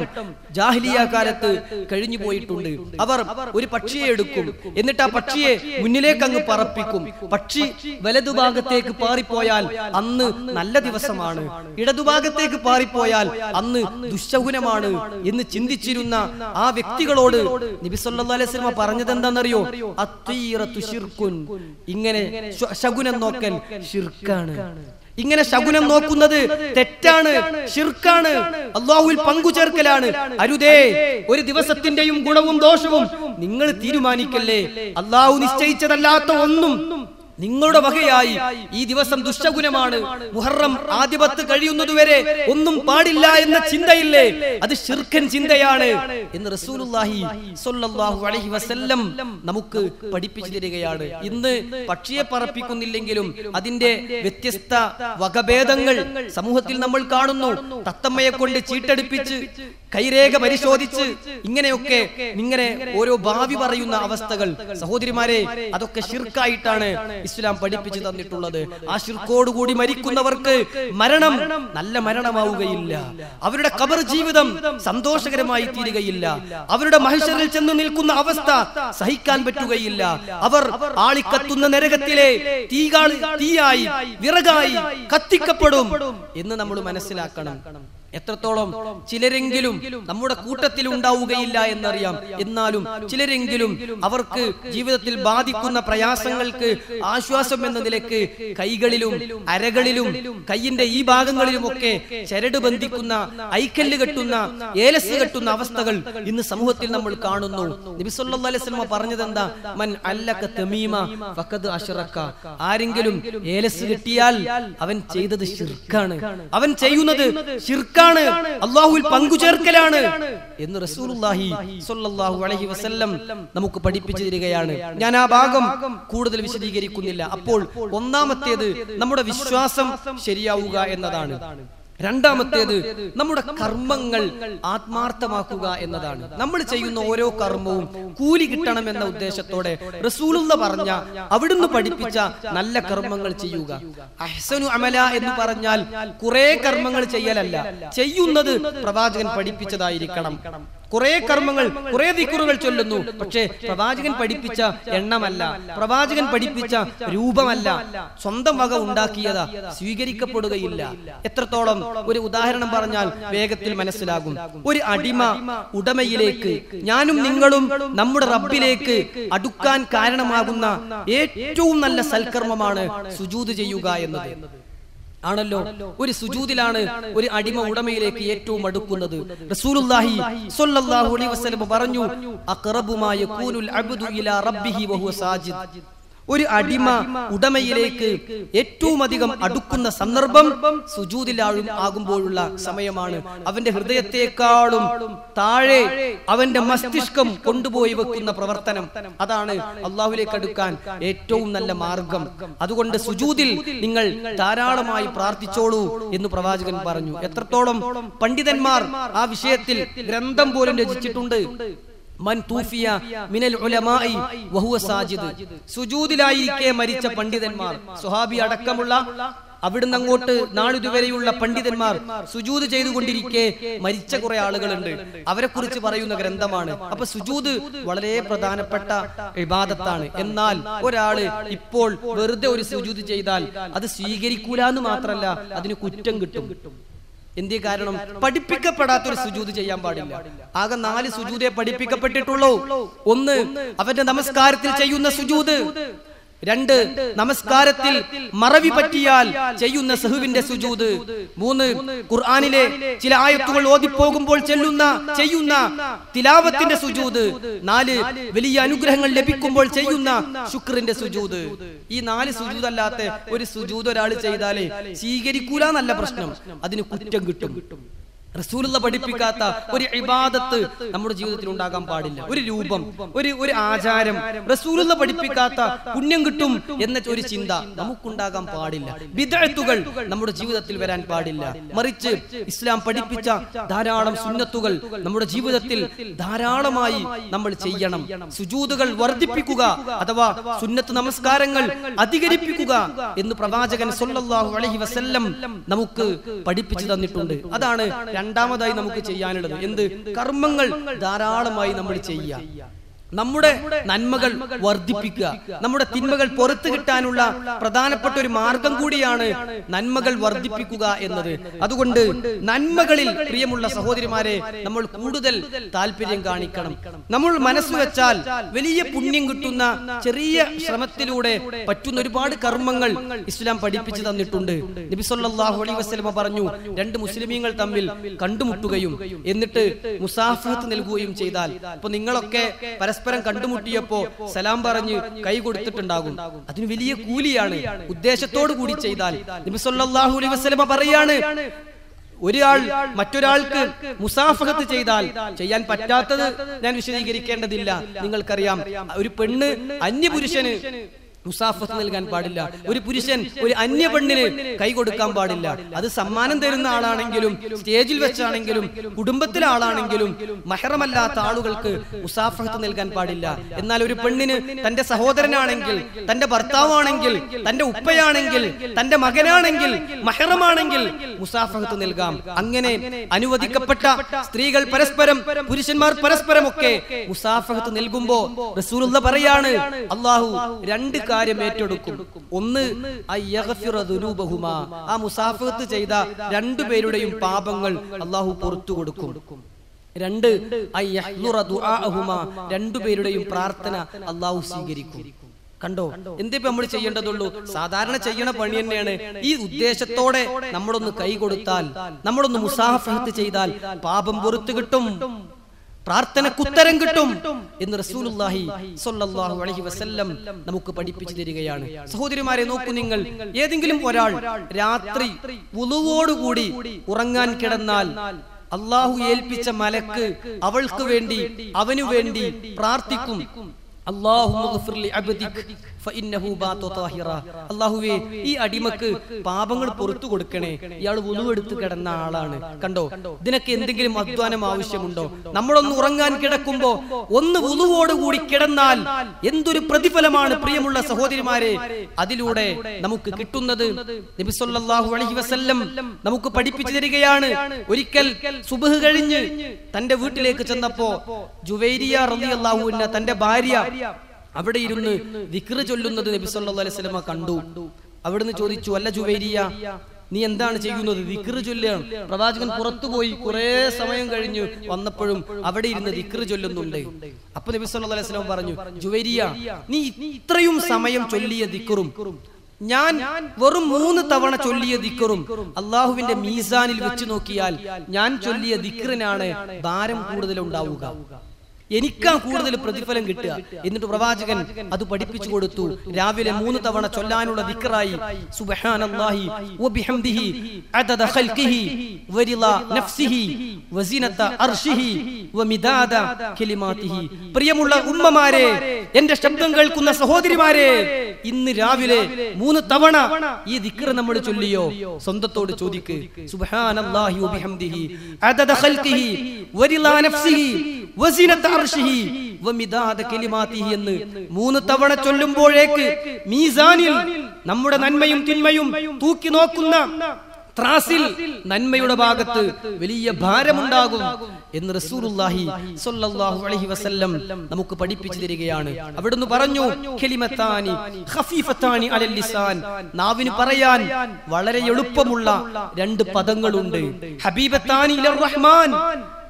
ജാഹിലിയ കാലത്ത് കഴിഞ്ഞു പോയിട്ടുണ്ട്. അവർ ഒരു പക്ഷിയെ എടുക്കും, എന്നിട്ട് ആ പക്ഷിയെ മുന്നിലേക്ക് അങ്ങ് പറപ്പിക്കും. പക്ഷി വലതുഭാഗത്തേക്ക് പാറിപ്പോയാൽ അന്ന് നല്ല ദിവസമാണ്, ഇടതുഭാഗത്തേക്ക് പാറിപ്പോയാൽ അന്ന് ദുശ്ശകുനമാണ് എന്ന് ചിന്തിച്ചിരുന്ന ആ വ്യക്തികളോട് നബി സല്ലല്ലാഹു അലൈഹി വസല്ലം പറഞ്ഞത് എന്താണെന്നറിയോ? അത്തീറത്തു ശിർകുൻ, ഇങ്ങനെ ശകുനം നോക്കൽ ശിർക്കാണ്. ഇങ്ങനെ ശകുനം നോക്കുന്നത് തെറ്റാണ്, ശിർക്കാണ്, അല്ലാഹുവിൽ പങ്കുചേർക്കലാണ്. അരുതേ, ഒരു ദിവസത്തിന്റെയും ഗുണവും ദോഷവും നിങ്ങൾ തീരുമാനിക്കല്ലേ. അല്ലാഹു നിശ്ചയിച്ചതല്ലാത്ത ഒന്നും നിങ്ങളുടെ വകയായി ഈ ദിവസം ദുഷ്ടഗുണമാണ്, മുഹറം ആദ്യ 10 കഴിയുന്നതുവരെ ഒന്നും പാടില്ല എന്ന ചിന്തയില്ലേ, അത് ശിർക്കൻ ചിന്തയാണ് എന്ന് റസൂലുള്ളാഹി സ്വല്ലല്ലാഹു അലൈഹി വസല്ലം നമുക്ക് പഠിപ്പിച്ചു തരികയാണ്. ഇന്ന് പക്ഷിയെ പറപ്പിക്കുന്നില്ലെങ്കിലും അതിന്റെ വ്യത്യസ്ത വകഭേദങ്ങൾ സമൂഹത്തിൽ നമ്മൾ കാണുന്നു. തത്തമ്മയെ കൊണ്ട് ചീട്ടടിപ്പിച്ച് കൈരേഖ പരിശോധിച്ച് ഇങ്ങനെ ഓരോ ഭാവി പറയുന്ന അവസ്ഥകൾ. സഹോദരിമാരെ, അതൊക്കെ ശിർക്കായിട്ടാണ് ഇസ്ലാം പഠിപ്പിച്ചു തന്നിട്ടുള്ളത്. ആ ശിർക്കോടുകൂടി മരിക്കുന്നവർക്ക് മരണം നല്ല മരണമാവുകയില്ല. അവരുടെ ഖബർ ജീവിതം സന്തോഷകരമായി തീരുകയില്ല. അവരുടെ മഹ്ശറിൽ ചെന്ന് നിൽക്കുന്ന അവസ്ഥ സഹിക്കാൻ പറ്റുകയില്ല. അവർ ആളിക്കത്തുന്ന നരകത്തിലെ തീയായി വിറകായി കത്തിക്കപ്പെടും എന്ന് നമ്മൾ മനസ്സിലാക്കണം. എത്രത്തോളം ചിലരെങ്കിലും നമ്മുടെ കൂട്ടത്തിൽ ഉണ്ടാവുകയില്ല എന്നറിയാം. എന്നാലും ചിലരെങ്കിലും അവർക്ക് ജീവിതത്തിൽ ബാധിക്കുന്ന പ്രയാസങ്ങൾക്ക് ആശ്വാസം എന്ന നിലയ്ക്ക് കൈകളിലും അരകളിലും കൈയിന്റെ ഈ ഭാഗങ്ങളിലുമൊക്കെ ചരട് ബന്ധിക്കുന്ന, ഐക്കല്ല് കെട്ടുന്ന, ഏലസ് കെട്ടുന്ന അവസ്ഥകൾ ഇന്ന് സമൂഹത്തിൽ നമ്മൾ കാണുന്നു. നബി സല്ലല്ലാഹു അലൈഹി വസല്ലം പറഞ്ഞത് എന്താ? മൻ അല്ലക തമീമ ഫഖദ് അശ്റക. ആരെങ്കിലും ഏലസ് കെട്ടിയാൽ അവൻ ചെയ്തത് ശിർക്കാണ്, അവൻ ചെയ്യുന്നത് ശിർക്കാണ്, അല്ലാഹുവിൽ പങ്കുചേർക്കലാണ് എന്ന് റസൂലുള്ളാഹി സ്വല്ലല്ലാഹു അലൈഹി വസല്ലം നമുക്ക് പഠിപ്പിച്ചു തരികയാണ്. ഞാൻ ആ ഭാഗം കൂടുതൽ വിശദീകരിക്കുന്നില്ല. അപ്പോൾ ഒന്നാമത്തേത് നമ്മുടെ വിശ്വാസം ശരിയാവുക എന്നതാണ്. രണ്ടാമത്തേത് നമ്മുടെ കർമ്മങ്ങൾ ആത്മാർത്ഥമാക്കുക എന്നതാണ്. നമ്മൾ ചെയ്യുന്ന ഓരോ കർമ്മവും കൂലി കിട്ടണം എന്ന ഉദ്ദേശത്തോടെ റസൂലുള്ള പറഞ്ഞ, അവിടുന്ന് പഠിപ്പിച്ച നല്ല കർമ്മങ്ങൾ ചെയ്യുക. അഹ്സനു അമല എന്ന് പറഞ്ഞാൽ കുറെ കർമ്മങ്ങൾ ചെയ്യലല്ല, ചെയ്യുന്നത് പ്രവാചകൻ പഠിപ്പിച്ചതായിരിക്കണം. കുറെ കർമ്മങ്ങൾ, കുറെ ദിക്റുകൾ ചൊല്ലുന്നു, പക്ഷേ പ്രവാചകൻ പഠിപ്പിച്ച എണ്ണമല്ല, പ്രവാചകൻ പഠിപ്പിച്ച രൂപമല്ല, സ്വന്തം വക ഉണ്ടാക്കിയതാ, സ്വീകരിക്കപ്പെടുകയില്ല. എത്രത്തോളം? ഒരു ഉദാഹരണം പറഞ്ഞാൽ വേഗത്തിൽ മനസ്സിലാകും. ഒരു അടിമ ഉടമയിലേക്ക്, ഞാനും നിങ്ങളും നമ്മുടെ റബ്ബിലേക്ക് അടുക്കാൻ കാരണമാകുന്ന ഏറ്റവും നല്ല സൽക്കർമ്മമാണ് സുജൂദ് ചെയ്യുക എന്നത് ആണല്ലോ. ഒരു സുജൂദിലാണ് ഒരു അടിമ ഉടമയിലേക്ക് ഏറ്റവും അടുക്കുന്നത്. റസൂലുള്ളാഹി സ്വല്ലല്ലാഹു അലൈഹി വസല്ലം പറഞ്ഞു, അഖറബു മാ യകൂനുൽ അബ്ദു ഇലാ റബ്ബിഹി വഹുവ സാജിദ്. ഒരു അടിമ ഉടമയിലേക്ക് ഏറ്റവും അധികം അടുക്കുന്ന സന്ദർഭം സുജൂദിലാകുമ്പോഴുള്ള സമയമാണ്. അവന്റെ ഹൃദയത്തെക്കാളും താഴെ അവന്റെ മസ്തിഷ്കം കൊണ്ടുപോയി വെക്കുന്ന പ്രവർത്തനം, അതാണ് അള്ളാഹുവിലേക്ക് അടുക്കാൻ ഏറ്റവും നല്ല മാർഗം. അതുകൊണ്ട് സുജൂദിൽ നിങ്ങൾ ധാരാളമായി പ്രാർത്ഥിച്ചോളൂ എന്ന് പ്രവാചകൻ പറഞ്ഞു. എത്രത്തോളം പണ്ഡിതന്മാർ ആ വിഷയത്തിൽ ഗ്രന്ഥം പോലും രചിച്ചിട്ടുണ്ട്. മൻ തൂഫിയ മിനൽ ഉലമാഇ വഹുവ സാജിദ്. സുജൂദിലായിരിക്കെ മരിച്ച പണ്ഡിതന്മാർ, സ്വഹാബി അടക്കമുള്ള അവിടുന്ന് അങ്ങോട്ട് നാളിതുവരെയുള്ള പണ്ഡിതന്മാർ സുജൂദ് ചെയ്തുകൊണ്ടിരിക്കെ മരിച്ച കുറെ ആളുകളുണ്ട്. അവരെ കുറിച്ച് പറയുന്ന ഗ്രന്ഥമാണ്. അപ്പൊ സുജൂദ് വളരെ പ്രധാനപ്പെട്ട ഇബാദത്താണ്. എന്നാൽ ഒരാള് ഇപ്പോൾ വെറുതെ ഒരു സുജൂദ് ചെയ്താൽ അത് സ്വീകരിക്കൂല എന്ന് മാത്രല്ല, അതിന് കുറ്റം കിട്ടും. എന്തേ കാരണം? പഠിപ്പിക്കപ്പെടാത്തൊരു സുജൂദ് ചെയ്യാൻ പാടില്ല. ആകെ 4 സുജൂദേ പഠിപ്പിക്കപ്പെട്ടിട്ടുള്ളൂ. ഒന്ന്, അവന്റെ നമസ്കാരത്തിൽ ചെയ്യുന്ന സുജൂദ്. 2, നമസ്കാരത്തിൽ മറവി പറ്റിയാൽ ചെയ്യുന്ന സഹുവിന്റെ സുജൂദ്. 3, ഖുർആനിലെ ചില ആയത്തുകൾ ഓതിപ്പോകുമ്പോൾ ചെയ്യുന്ന തിലാവത്തിന്റെ സുജൂദ്. 4, വലിയ അനുഗ്രഹങ്ങൾ ലഭിക്കുമ്പോൾ ചെയ്യുന്ന ശുക്രിന്റെ സുജൂദ്. ഈ 4 സുജൂദ് അല്ലാത്ത ഒരു സുജൂദ് ഒരാൾ ചെയ്താലേ സ്വീകരിക്കൂല എന്നല്ല പ്രശ്നം, അതിന് കുറ്റം കിട്ടും. റസൂലുള്ള പഠിപ്പിക്കാത്ത ഒരു ഇബാദത്ത് നമ്മുടെ ജീവിതത്തിൽ ഉണ്ടാകാൻ പാടില്ല. ഒരു രൂപം, ഒരു ആചാരം റസൂലുള്ള പഠിപ്പിക്കാത്ത പുണ്യം കിട്ടും എന്ന ഒരു ചിന്ത നമുക്കുണ്ടാകാൻ പാടില്ല. ബിദ്അത്തുകൾ നമ്മുടെ ജീവിതത്തിൽ വരാൻ പാടില്ല. മറിച്ച് ഇസ്ലാം പഠിപ്പിച്ച ധാരാളം സുന്നത്തുകൾ നമ്മുടെ ജീവിതത്തിൽ ധാരാളമായി നമ്മൾ ചെയ്യണം. സുജൂദുകൾ വർദ്ധിപ്പിക്കുക അഥവാ സുന്നത്ത് നമസ്കാരങ്ങൾ അധികരിപ്പിക്കുക എന്ന് പ്രവാചകൻ സ്വല്ലല്ലാഹു അലൈഹി വസല്ലം നമുക്ക് പഠിപ്പിച്ചു തന്നിട്ടുണ്ട്. അതാണ് രണ്ടാമതായി നമുക്ക് ചെയ്യാനുള്ളത്. എന്ത്? കർമ്മങ്ങൾ ധാരാളമായി നമ്മൾ ചെയ്യുക, നമ്മുടെ നന്മകൾ വർദ്ധിപ്പിക്കുക. നമ്മുടെ തിന്മകൾ പുറത്തു കിട്ടാനുള്ള പ്രധാനപ്പെട്ട ഒരു മാർഗം കൂടിയാണ് നന്മകൾ വർദ്ധിപ്പിക്കുക എന്നത്. അതുകൊണ്ട് നന്മകളിൽ പ്രിയമുള്ള സഹോദരിമാരെ നമ്മൾ കൂടുതൽ താല്പര്യം കാണിക്കണം. നമ്മൾ മനസ്സ് വെച്ചാൽ വലിയ പുണ്യം കിട്ടുന്ന ചെറിയ ശ്രമത്തിലൂടെ പറ്റുന്ന ഒരുപാട് കർമ്മങ്ങൾ ഇസ്ലാം പഠിപ്പിച്ചു തന്നിട്ടുണ്ട്. നബി സല്ലല്ലാഹു അലൈഹി വസല്ലം പറഞ്ഞു, 2 മുസ്ലിമീങ്ങൾ തമ്മിൽ കണ്ടുമുട്ടുകയും എന്നിട്ട് മുസാഫഹത്ത് നൽകുകയും ചെയ്താൽ, ഇപ്പൊ നിങ്ങളൊക്കെ പരസ്പരം പരസ്പരം കണ്ടുമുട്ടിയപ്പോ സലാം പറഞ്ഞ് കൈ കൊടുത്തിട്ടുണ്ടാകും. അതിന് വലിയ കൂലിയാണ് ഉദ്ദേശത്തോടു കൂടി ചെയ്താൽ. നബി സല്ലല്ലാഹു അലൈഹി വസല്ലം പറയാണ്, ഒരാൾ മറ്റൊരാൾക്ക് മുസാഫഹത്ത് ചെയ്താൽ, ചെയ്യാൻ പറ്റാത്തത് ഞാൻ വിശദീകരിക്കേണ്ടതില്ല, നിങ്ങൾക്കറിയാം. ഒരു പെണ്ണ് അന്യപുരുഷന് മുസാഫത്ത് നൽകാൻ പാടില്ല. ഒരു പുരുഷൻ ഒരു അന്യ പെണ്ണിന് കൈ കൊടുക്കാൻ പാടില്ല. അത് സമ്മാനം തരുന്ന ആളാണെങ്കിലും സ്റ്റേജിൽ വെച്ചാണെങ്കിലും കുടുംബത്തിലെ ആളാണെങ്കിലും മഹറമല്ലാത്ത ആളുകൾക്ക് മുസാഫത്ത് നൽകാൻ പാടില്ല. എന്നാൽ ഒരു പെണ്ണിന് തന്റെ സഹോദരനാണെങ്കിൽ, തന്റെ ഭർത്താവാണെങ്കിൽ, തന്റെ ഉപ്പയാണെങ്കിൽ, തന്റെ മകനാണെങ്കിൽ, മഹറമാണെങ്കിൽ മുസാഫത്ത് നൽകാം. അങ്ങനെ അനുവദിക്കപ്പെട്ട സ്ത്രീകൾ പരസ്പരം, പുരുഷന്മാർ പരസ്പരം ഒക്കെ മുസാഫത്ത് നൽകുമ്പോ റസൂലുള്ള പറയാണ്, അല്ലാഹു രണ്ട് കാര്യം ഏറ്റെടുക്കും. ഒന്ന്, ആ മുസാഫത്ത് ചെയ്ത രണ്ടുപേരുടെയും പാപങ്ങൾ അല്ലാഹു പുറത്തു കൊടുക്കും. രണ്ട്, രണ്ടുപേരുടെയും പ്രാർത്ഥന അല്ലാഹു സ്വീകരിക്കും. കണ്ടോ, എന്തിപ്പോ നമ്മൾ ചെയ്യേണ്ടതുള്ളൂ? സാധാരണ ചെയ്യണ പണി തന്നെയാണ്. ഈ ഉദ്ദേശത്തോടെ നമ്മളൊന്ന് കൈ കൊടുത്താൽ, നമ്മളൊന്ന് മുസാഫഹത്ത് ചെയ്താൽ പാപം പുറത്തു കിട്ടും, പ്രാർത്ഥനക്കുത്തരം കിട്ടും എന്ന് റസൂലുള്ളാഹി സ്വല്ലല്ലാഹു അലൈഹി വസല്ലം നമുക്ക് പഠിപ്പിച്ചു തരികയാണ്. സഹോദരിമാരെ, നോക്കൂ നിങ്ങൾ, ഏതെങ്കിലും ഒരാൾ രാത്രി വുളുവോടുകൂടി ഉറങ്ങാൻ കിടന്നാൽ അല്ലാഹു ഏൽപ്പിച്ച മലക്ക് അവൾക്ക് വേണ്ടി, അവനു വേണ്ടി പ്രാർത്ഥിക്കും. അല്ലാഹുവേ, ഈ അടിമക്ക് പാപങ്ങൾ പുറത്തു കൊടുക്കണേ, ഇയാൾ വുളുവെടുത്ത് കിടന്ന ആളാണ്. കണ്ടോ, ഇതിനൊക്കെ എന്തെങ്കിലും അധ്വാനം ആവശ്യമുണ്ടോ? നമ്മളൊന്ന് ഉറങ്ങാൻ കിടക്കുമ്പോ ഒന്ന് വുളുവോടുകൂടി കിടന്നാൽ എന്തൊരു പ്രതിഫലമാണ് പ്രിയമുള്ള സഹോദരിമാരെ അതിലൂടെ നമുക്ക് കിട്ടുന്നത്. നബി സല്ലല്ലാഹു അലൈഹി വസല്ലം നമുക്ക് പഠിപ്പിച്ചു തരികയാണ്. ഒരിക്കൽ സുബ്ഹ് കഴിഞ്ഞ് തന്റെ വീട്ടിലേക്ക് ചെന്നപ്പോ ജുവൈരിയ റളിയല്ലാഹു അൻഹ, തന്റെ ഭാര്യ, അവിടെ ഇരുന്ന് ദിക്ർ ചൊല്ലുന്നത് നബി സല്ലല്ലാഹു അലൈഹി വസല്ലം കണ്ടു. അവിടുന്ന് ചോദിച്ചു, അല്ല ജുവൈരിയ, നീ എന്താണ് ചെയ്യുന്നത്? ദിക്ർ ചൊല്ലുകയാണ്. പ്രവാചകൻ പുറത്തുപോയി കുറെ സമയം കഴിഞ്ഞു വന്നപ്പോഴും അവിടെ ഇരുന്ന് ദിക്ർ ചൊല്ലുന്നുണ്ട്. അപ്പൊ നബി സല്ലല്ലാഹു അലൈഹി വസല്ലം പറഞ്ഞു, ജുവൈരിയ, നീ ഇത്രയും സമയം ചൊല്ലിയ ദിക്റും ഞാൻ വെറും 3 തവണ ചൊല്ലിയ ദിക്റും അള്ളാഹുവിന്റെ മീസാനിൽ വെച്ച് നോക്കിയാൽ ഞാൻ ചൊല്ലിയ ദിക്റിനാണ് ഭാരം കൂടുതൽ ഉണ്ടാവുക, എനിക്കാ കൂടുതൽ പ്രതിഫലം കിട്ടുക. എന്നിട്ട് പ്രവാചകൻ അത് പഠിപ്പിച്ചു കൊടുത്തു. രാവിലെ 3 തവണ ചൊല്ലാനുള്ള ദിക്റായി സുബ്ഹാനല്ലാഹി വബിഹംദിഹി അദദ ഖൽഖിഹി വരിള നഫ്സിഹി വസിനത അർശിഹി വമിദാദ കലിമാതിഹി. പ്രിയമുള്ള ഉമ്മമാരെ, എന്റെ ശബ്ദം കേൾക്കുന്ന സഹോദരിമാരെ, ഇന്ന് രാവിലെ 3 തവണ ഈ ദിക്ർ നമ്മൾ ചൊല്ലിയോ? സ്വന്തത്തോട് ചോദിക്ക്. സുബ്ഹാനല്ലാഹി വബിഹംദിഹി അദദ ഖൽഖിഹി വരിള നഫ്സിഹി വസിനത അർശിഹി വമിദാദ കലിമാതിഹി എന്ന് 3 തവണ ചൊല്ലുമ്പോഴേക്ക് മീസാനിൽ നമ്മുടെ നന്മയും തിന്മയും തൂക്കി നോക്കുന്ന ത്രാസിൽ നന്മയുടെ ഭാഗത്ത് വലിയ ഭാരമുണ്ടാകും എന്ന് റസൂലുള്ളാഹി സ്വല്ലല്ലാഹു അലൈഹി വസല്ലം നമുക്ക് പഠിപ്പിച്ചു തരികയാണ്. അവിടുന്ന് പറഞ്ഞു, കലിമത്താനി ഖഫീഫത്താനി അലൽ ലിസാൻ, നാവിന് പറയാൻ വളരെ എളുപ്പമുള്ള 2 പദങ്ങളുണ്ട്. ഹബീബത്താനി ഇലർ റഹ്മാൻ,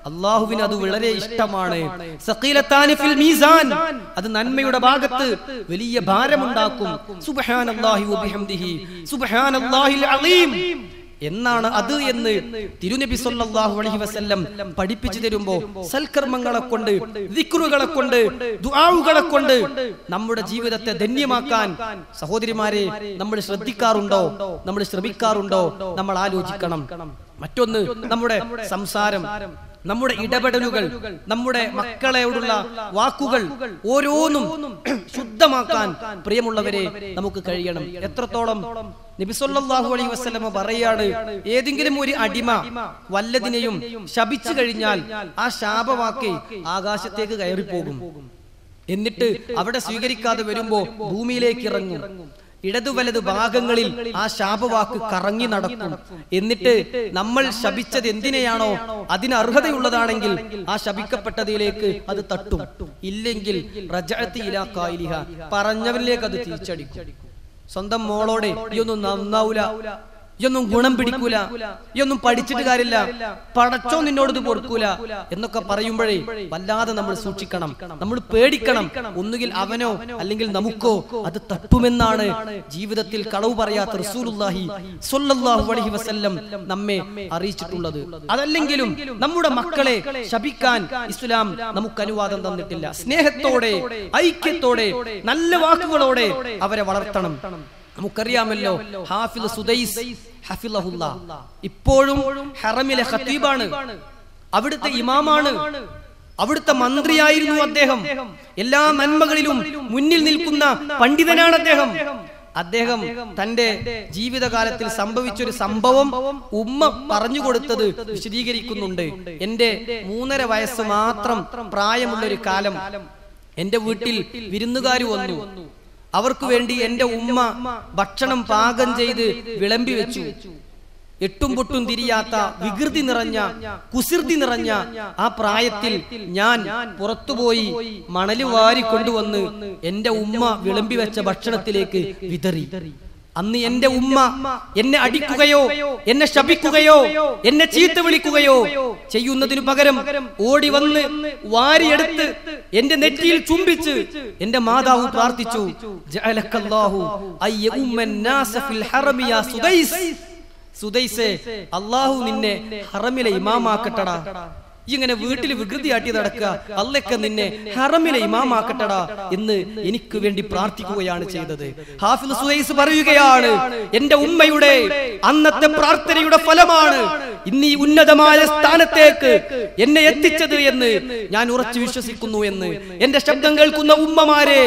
അല്ലാഹുവിന് അത് വളരെ ഇഷ്ടമാണ്. സഖീലത്താനി ഫിൽ മീസാൻ, അത് നന്മയുടെ ഭാഗത്ത് വലിയ ഭാരമുണ്ടാക്കും. സുബ്ഹാനല്ലാഹി വബിഹംദിഹി സുബ്ഹാനല്ലാഹിൽ അലീം എന്നാണ് അത് എന്ന് തിരുനബി സല്ലല്ലാഹു അലൈഹി വസല്ലം പഠിപ്പിച്ചു തരുമ്പോ സൽക്കർമ്മങ്ങളെ കൊണ്ട്, ദിക്റുകളെ കൊണ്ട്, ദുആഉകളെ കൊണ്ട് നമ്മുടെ ജീവിതത്തെ ധന്യമാക്കാൻ സഹോദരിമാരെ നമ്മൾ ശ്രദ്ധിക്കാറുണ്ടോ? നമ്മൾ ശ്രമിക്കാറുണ്ടോ? നമ്മൾ ആലോചിക്കണം. മറ്റൊന്ന്, നമ്മുടെ സംസാരം, നമ്മുടെ ഇടപെടലുകൾ, നമ്മുടെ മക്കളോടുള്ള വാക്കുകൾ ഓരോന്നും ശുദ്ധമാക്കാൻ പ്രിയമുള്ളവരെ നമുക്ക് കഴിയണം. എത്രത്തോളം നബി സല്ലല്ലാഹു അലൈഹി വസല്ലം പറയാണ്, ഏതെങ്കിലും ഒരു അടിമ വല്ലതിനെയും ശപിച്ചു കഴിഞ്ഞാൽ ആ ശാപവാക്ക് ആകാശത്തേക്ക് കയറിപ്പോകും. എന്നിട്ട് അവിടെ സ്വീകരിക്കാതെ വരുമ്പോ ഭൂമിയിലേക്ക് ഇറങ്ങും. ഇടതു വലതു ഭാഗങ്ങളിൽ ആ ശാപവാക്ക് കറങ്ങി നടക്കും. എന്നിട്ട് നമ്മൾ ശപിച്ചത് എന്തിനെയാണോ അതിന് അർഹതയുള്ളതാണെങ്കിൽ ആ ശപിക്കപ്പെട്ടതിലേക്ക് അത് തട്ടും. ഇല്ലെങ്കിൽ റജഅത്തി ഇലാ ഖായിലിഹ, പറഞ്ഞവനിലേക്ക് അത് തിരിച്ചടിക്കും. സ്വന്തം മോളോടെ ഇയൊന്നും നന്നാവൂല, ഇയൊന്നും ഗുണം പിടിക്കൂല, ഇയൊന്നും പഠിച്ചിട്ട് കാര്യമില്ല, പടച്ചോ നിന്നോട് ഇത് പൊറുക്കൂല എന്നൊക്കെ പറയുമ്പോഴേ വല്ലാതെ നമ്മൾ സൂക്ഷിക്കണം, നമ്മൾ പേടിക്കണം. ഒന്നുകിൽ അവനോ അല്ലെങ്കിൽ നമുക്കോ അത് തട്ടുമെന്നാണ് ജീവിതത്തിൽ കളവ് പറയാത്ത റസൂലുള്ളാഹി സ്വല്ലല്ലാഹു അലൈഹി വസല്ലം നമ്മെ അറിയിച്ചിട്ടുള്ളത്. അതല്ലെങ്കിലും നമ്മുടെ മക്കളെ ശപിക്കാൻ ഇസ്ലാം നമുക്ക് അനുവാദം തന്നിട്ടില്ല. സ്നേഹത്തോടെ, ഐക്യത്തോടെ, നല്ല വാക്കുകളോടെ അവരെ വളർത്തണം. നമുക്കറിയാമല്ലോ, ഹാഫിദ് സുദൈസ് ഹഫിളഹുല്ലാ ഇപ്പോഴും ഹറമിലെ ഖതീബാണ്, അവിടുത്തെ ഇമാമാണ്, അവിടുത്തെ മന്ത്രിയായിരുന്നു അദ്ദേഹം. എല്ലാ നന്മകളിലും മുന്നിൽ നിൽക്കുന്ന പണ്ഡിതനാണ് അദ്ദേഹം തന്റെ ജീവിതകാലത്തിൽ സംഭവിച്ചൊരു സംഭവം ഉമ്മ പറഞ്ഞുകൊടുത്തത് വിശദീകരിക്കുന്നുണ്ട്. എന്റെ 3.5 വയസ്സ് മാത്രം പ്രായമുള്ളൊരു കാലം എന്റെ വീട്ടിൽ വിരുന്നുകാർ വന്നു. അവർക്ക് വേണ്ടി എന്റെ ഉമ്മ ഭക്ഷണം പാകം ചെയ്ത് വിളമ്പി വെച്ചു. എട്ടും പൊട്ടും തിരിയാത്ത, വികൃതി നിറഞ്ഞ, കുസൃതി നിറഞ്ഞ ആ പ്രായത്തിൽ ഞാൻ പുറത്തുപോയി മണല് വാരി കൊണ്ടുവന്ന് എന്റെ ഉമ്മ വിളമ്പി വെച്ച ഭക്ഷണത്തിലേക്ക് വിതറി. അന്ന് എന്റെ ഉമ്മ എന്നെ അടിക്കുകയോ എന്നെ ശപിക്കുകയോ എന്നെ ചീത്ത വിളിക്കുകയോ ചെയ്യുന്നതിനു പകരം ഓടി വന്ന് വാരിയെടുത്ത് എന്റെ നെറ്റിയിൽ ചുംബിച്ച് എന്റെ മാതാവ് പ്രാർത്ഥിച്ചു, ജഅലക്കല്ലാഹു അയ്യുമ്മൻ നാസ ഫിൽ ഹറമി യാ സുദൈസ്, സുദൈസേ അല്ലാഹു നിന്നെ ഹറമിലെ ഇമാമാക്കട്ടടാ. ഇങ്ങനെ വീട്ടിൽ വികൃതിയാട്ടി നടക്കുക, അള്ളയൊക്കെ നിന്നെ ഹറമിലെ ഇമാമാക്കട്ടടാ എന്ന് എനിക്ക് വേണ്ടി പ്രാർത്ഥിക്കുകയാണ് ചെയ്തത്. ഹാഫിദ് സുദൈസ് പറയുകയാണ്, എന്റെ ഉമ്മയുടെ അന്നത്തെ പ്രാർത്ഥനയുടെ ഫലമാണ് ഇന്ന് ഈ ഉന്നതമായ സ്ഥാനത്തേക്ക് എന്നെ എത്തിച്ചത് എന്ന് ഞാൻ ഉറച്ചു വിശ്വസിക്കുന്നു എന്ന്. എന്റെ ശബ്ദം കേൾക്കുന്ന ഉമ്മമാരെ,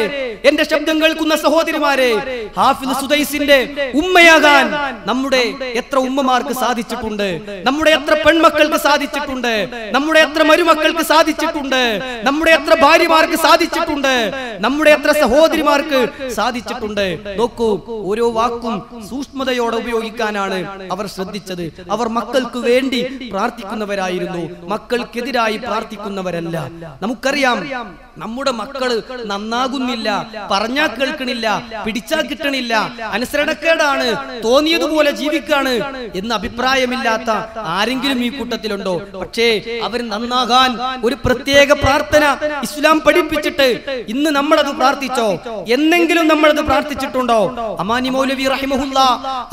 എന്റെ ശബ്ദം കേൾക്കുന്ന സഹോദരിമാരെ, ഹാഫിദ് സുദൈസിന്റെ ഉമ്മയാകാൻ നമ്മുടെ എത്ര ഉമ്മമാർക്ക് സാധിച്ചിട്ടുണ്ട്, നമ്മുടെ എത്ര പെൺമക്കൾക്ക് സാധിച്ചിട്ടുണ്ട്, നമ്മുടെ എത്ര മരുമക്കൾക്ക് സാധിച്ചിട്ടുണ്ട്, നമ്മുടെ എത്ര ഭാര്യമാർക്ക് സാധിച്ചിട്ടുണ്ട്, നമ്മുടെ എത്ര സഹോദരിമാർക്ക് സാധിച്ചിട്ടുണ്ട്. നോക്കൂ, ഓരോ വാക്കും സൂക്ഷ്മതയോടെ ഉപയോഗിക്കാനാണ് അവർ ശ്രദ്ധിച്ചത്. അവർ മക്കൾക്ക് വേണ്ടി പ്രാർത്ഥിക്കുന്നവരായിരുന്നു, മക്കൾക്കെതിരായി പ്രാർത്ഥിക്കുന്നവരല്ല. നമുക്കറിയാം, നമ്മുടെ മക്കള് നന്നാകുന്നില്ല, പറഞ്ഞാ കേൾക്കണില്ല, പിടിച്ചാ കിട്ടണില്ല, അനുസരണക്കേടാണ്, തോന്നിയതുപോലെ ജീവിക്കാണ് എന്ന് അഭിപ്രായമില്ലാത്ത ആരെങ്കിലും ഈ കൂട്ടത്തിലുണ്ടോ? പക്ഷേ അവർ നന്നാകാൻ ഒരു പ്രത്യേക പ്രാർത്ഥന ഇസ്ലാം പഠിപ്പിച്ചിട്ട് ഇന്ന് നമ്മളത് പ്രാർത്ഥിച്ചോ? എന്നെങ്കിലും നമ്മളത് പ്രാർത്ഥിച്ചിട്ടുണ്ടോ? അമാനി മൗലവി റഹിമഹുല്ലാ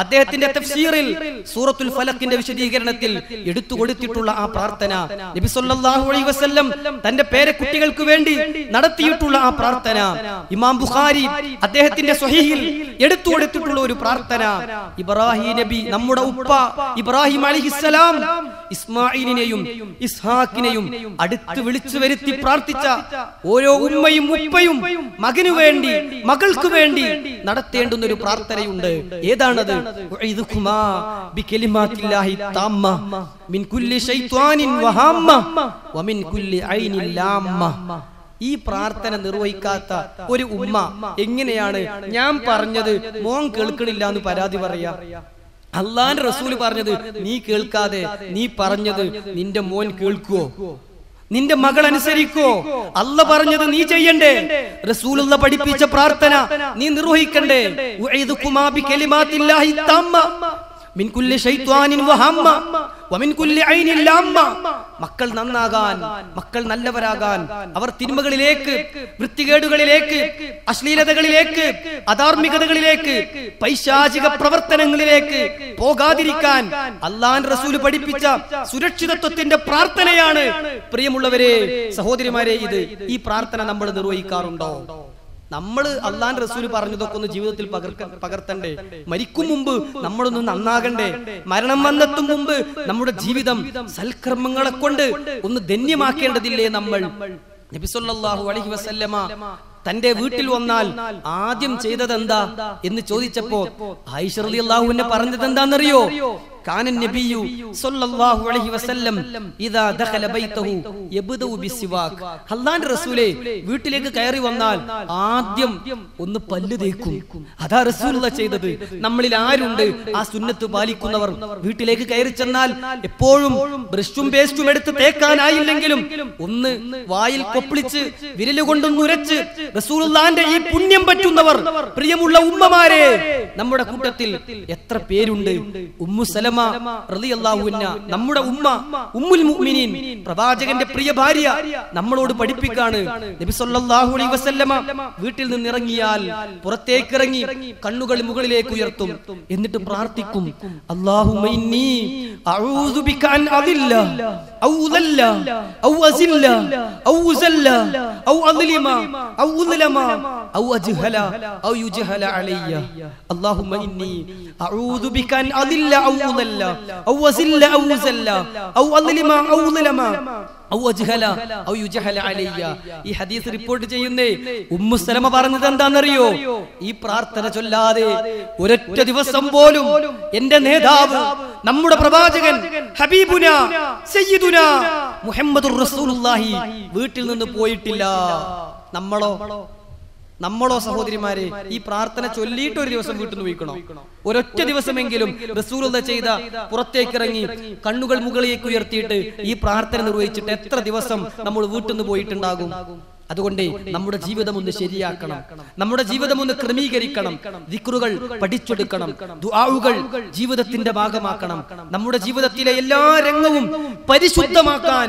അദ്ദേഹത്തിന്റെ തഫ്സീറിൽ സൂറത്തുൽ ഫലഖിന്റെ വിശദീകരണത്തിൽ എടുത്തു കൊടുത്തിട്ടുള്ള ആ പ്രാർത്ഥന, നബി സല്ലല്ലാഹു അലൈഹി വസല്ലം തന്റെ പേരക്കുട്ടികൾക്ക് വേണ്ടി നടത്തിയിട്ടുള്ള ആ പ്രാർത്ഥന, ഇമാം ബുഖാരി അദ്ദേഹത്തിന്റെ സ്വഹീഹിൽ എടുത്തു കൊടുത്തിട്ടുള്ള ഒരു പ്രാർത്ഥന, ഇബ്രാഹിം നബി, നമ്മുടെ ഉപ്പ ഇബ്രാഹിം അലൈഹിസ്സലാം ഇസ്മായിലിനെയും ഇസ്ഹാക്കിനെയും അടുത്ത് വിളിച്ചു വരുത്തി പ്രാർത്ഥിച്ച ഓരോ ഉമ്മയും ഉപ്പയും മകനു വേണ്ടി, മകൾക്ക് വേണ്ടി നടത്തേണ്ടുന്ന ഒരു പ്രാർത്ഥനയുണ്ട്. ഏതാണത്? ഉഇദുകുമാ ബികലിമാത്തില്ലാഹി താമ്മ മിൻ കുല്ലി ശൈത്വാനിൻ വഹാമ്മ വമിൻ കുല്ലി ഐനിൻ ലാമ്മ. ഈ പ്രാർത്ഥന നിർവഹിക്കാത്ത ഒരു ഉമ്മ എങ്ങനെയാണ് ഞാൻ പറഞ്ഞത് മോൻ കേൾക്കണില്ല എന്ന് പരാതി പറയാ? അള്ളാന്റെ റസൂല് പറഞ്ഞത് നീ കേൾക്കാതെ നീ പറഞ്ഞത് നിന്റെ മോൻ കേൾക്കുവോ? നിന്റെ മകൾ അനുസരിക്കോ? അല്ല പറഞ്ഞത് നീ ചെയ്യണ്ടേ? റസൂലുള്ള പഠിപ്പിച്ച പ്രാർത്ഥന നീ നിർവഹിക്കണ്ടേ? ഉഇദുകുമാ ബികലിമാത്തില്ലാഹി താമ്മ മിൻ കുല്ലി ശൈത്വാനിൻ വഹമ്മ വമിൻ കുല്ലി ഐനിൻ ലാമ്മ. മക്കൾ നന്നാകാൻ, മക്കൾ നല്ലവരാകാൻ, അവർ തിന്മകളിലേക്ക്, വൃത്തികേടുകളിലേക്ക്, അശ്ലീലതകളിലേക്ക്, അധാർമികതകളിലേക്ക്, പൈശാചിക പ്രവർത്തനങ്ങളിലേക്ക് പോകാതിരിക്കാൻ അല്ലാഹുവിന്റെ റസൂൽ പഠിപ്പിച്ച സുരക്ഷിതത്വത്തിന്റെ പ്രാർത്ഥനയാണ്. പ്രിയമുള്ളവരെ, സഹോദരിമാരെ, ഈ പ്രാർത്ഥന നമ്മൾ നിർവഹിക്കാറുണ്ടോ? നമ്മൾ അല്ലാഹുവിന്റെ റസൂൽ പറഞ്ഞതൊക്കെ ഒന്ന് ജീവിതത്തിൽ പകർത്തണ്ടേ? മരിക്കും മുമ്പ് നമ്മളൊന്ന് നന്നാകണ്ടേ? മരണം വന്നെത്തും മുമ്പ് നമ്മുടെ ജീവിതം സൽക്കർമ്മങ്ങളെ കൊണ്ട് ഒന്ന് ധന്യമാക്കേണ്ടതില്ലേ നമ്മൾ? നബി സല്ലല്ലാഹു അലൈഹി വസല്ലമ തന്റെ വീട്ടിൽ വന്നാൽ ആദ്യം ചെയ്തത് എന്താ എന്ന് ചോദിച്ചപ്പോ ആയിഷ റളിയല്ലാഹു അൻഹ പറഞ്ഞത് എന്താണെന്നറിയോ? കാന നബിയു സല്ലല്ലാഹു അലൈഹി വസല്ലം ഇദാ ദഖല ബൈതഹു യബ്ദഉ ബിസിവാക്. അല്ലാഹുവിന്റെ റസൂലേ വീട്ടിലേക്ക് കയറി വന്നാൽ ആദ്യം ഒന്ന് പല്ല് തേക്കും. അതാ റസൂലുള്ള ചെയ്തത്. നമ്മളിൽ ആരുണ്ട് ആ സുന്നത്ത് പാലിക്കുന്നവർ? വീട്ടിലേക്ക് കയറി ചെന്നാൽ എപ്പോഴും ബ്രഷും പേസ്റ്റും എടുത്ത് തേക്കാനായില്ലെങ്കിലും ഒന്ന് വായിൽ കൊപ്പിളിച്ച് വിരലുകൊണ്ടൊന്ന് ഉരച്ച് റസൂലുള്ളാഹിന്റെ ഈ പുണ്യം പറ്റുന്നവർ, പ്രിയമുള്ള ഉമ്മമാരെ, നമ്മുടെ കൂട്ടത്തിൽ എത്ര പേരുണ്ട്? ഉമ്മു സലമ റളിയല്ലാഹു അൻഹ, നമ്മുടെ ഉമ്മ, ഉമ്മുൽ മുഅ്മിനീൻ, പ്രവാചകന്റെ പ്രിയ ഭാര്യ, നമ്മളോട് പഠിപ്പിക്കാണ്. നബി സല്ലല്ലാഹു അലൈഹി വസല്ലമ വീട്ടിൽ നിന്ന് ഇറങ്ങിയാൽ പുറത്തേക്ക് ഇറങ്ങി കണ്ണുകൾ മുകളിലേക്ക് ഉയർത്തും. എന്നിട്ട് പ്രാർത്ഥിക്കും, അല്ലാഹുമ്മ ഇന്നി അഊദു ബിക അൻ അദില്ല ഔ ഉദല്ല ഔ അസില്ല ഔ ഉസല്ല ഔ അദ്ലിമ ഔ ഉദ്ലമ ഔ അജ്ഹല ഔ യുജ്ഹല അലയ്യ. അല്ലാഹുമ്മ ഇന്നി അഊദു ബിക അൻ അദില്ല ഔ ഉദല്ല ഔ അസില്ല ഔ ഉസല്ല ഔ അദ്ലിമ ഔ ഉദ്ലമ ഔ അജ്ഹല ഔ യുജ്ഹല അലയ്യ. ഈ ഹദീസ് റിപ്പോർട്ട് ചെയ്യുന്നേ ഉമ്മു സലമ പറഞ്ഞത് എന്താണെന്നറിയോ? ഈ പ്രാർത്ഥന ചൊല്ലാതെ ഒരൊറ്റ ദിവസം പോലും എന്റെ നേതാവ്, നമ്മുടെ പ്രവാചകൻ, ഹബീബുന സയ്യിദുന മുഹമ്മദുർ റസൂലുള്ളാഹി വീട്ടിൽ നിന്ന് പോയിട്ടില്ല. നമ്മളോ സഹോദരിമാരെ, ഈ പ്രാർത്ഥന ചൊല്ലിയിട്ട് ഒരു ദിവസം വീട്ടിൽ നിന്ന് പോയിക്കണോ? ഒരൊറ്റ ദിവസമെങ്കിലും റസൂലുള്ള ചെയ്ത പുറത്തേക്കിറങ്ങി കണ്ണുകൾ മുകളിലേക്ക് ഉയർത്തിയിട്ട് ഈ പ്രാർത്ഥന നിർവഹിച്ചിട്ട് എത്ര ദിവസം നമ്മൾ വീട്ടിൽ നിന്ന് പോയിട്ടുണ്ടാകും? അതുകൊണ്ട് നമ്മുടെ ജീവിതം ഒന്ന് ശരിയാക്കണം, നമ്മുടെ ജീവിതം ഒന്ന് ക്രമീകരിക്കണം, ദിക്റുകൾ പഠിച്ചെടുക്കണം, ദുആഉകൾ ജീവിതത്തിന്റെ ഭാഗമാക്കണം. നമ്മുടെ ജീവിതത്തിലെ എല്ലാ രംഗവും പരിശുദ്ധമാക്കാൻ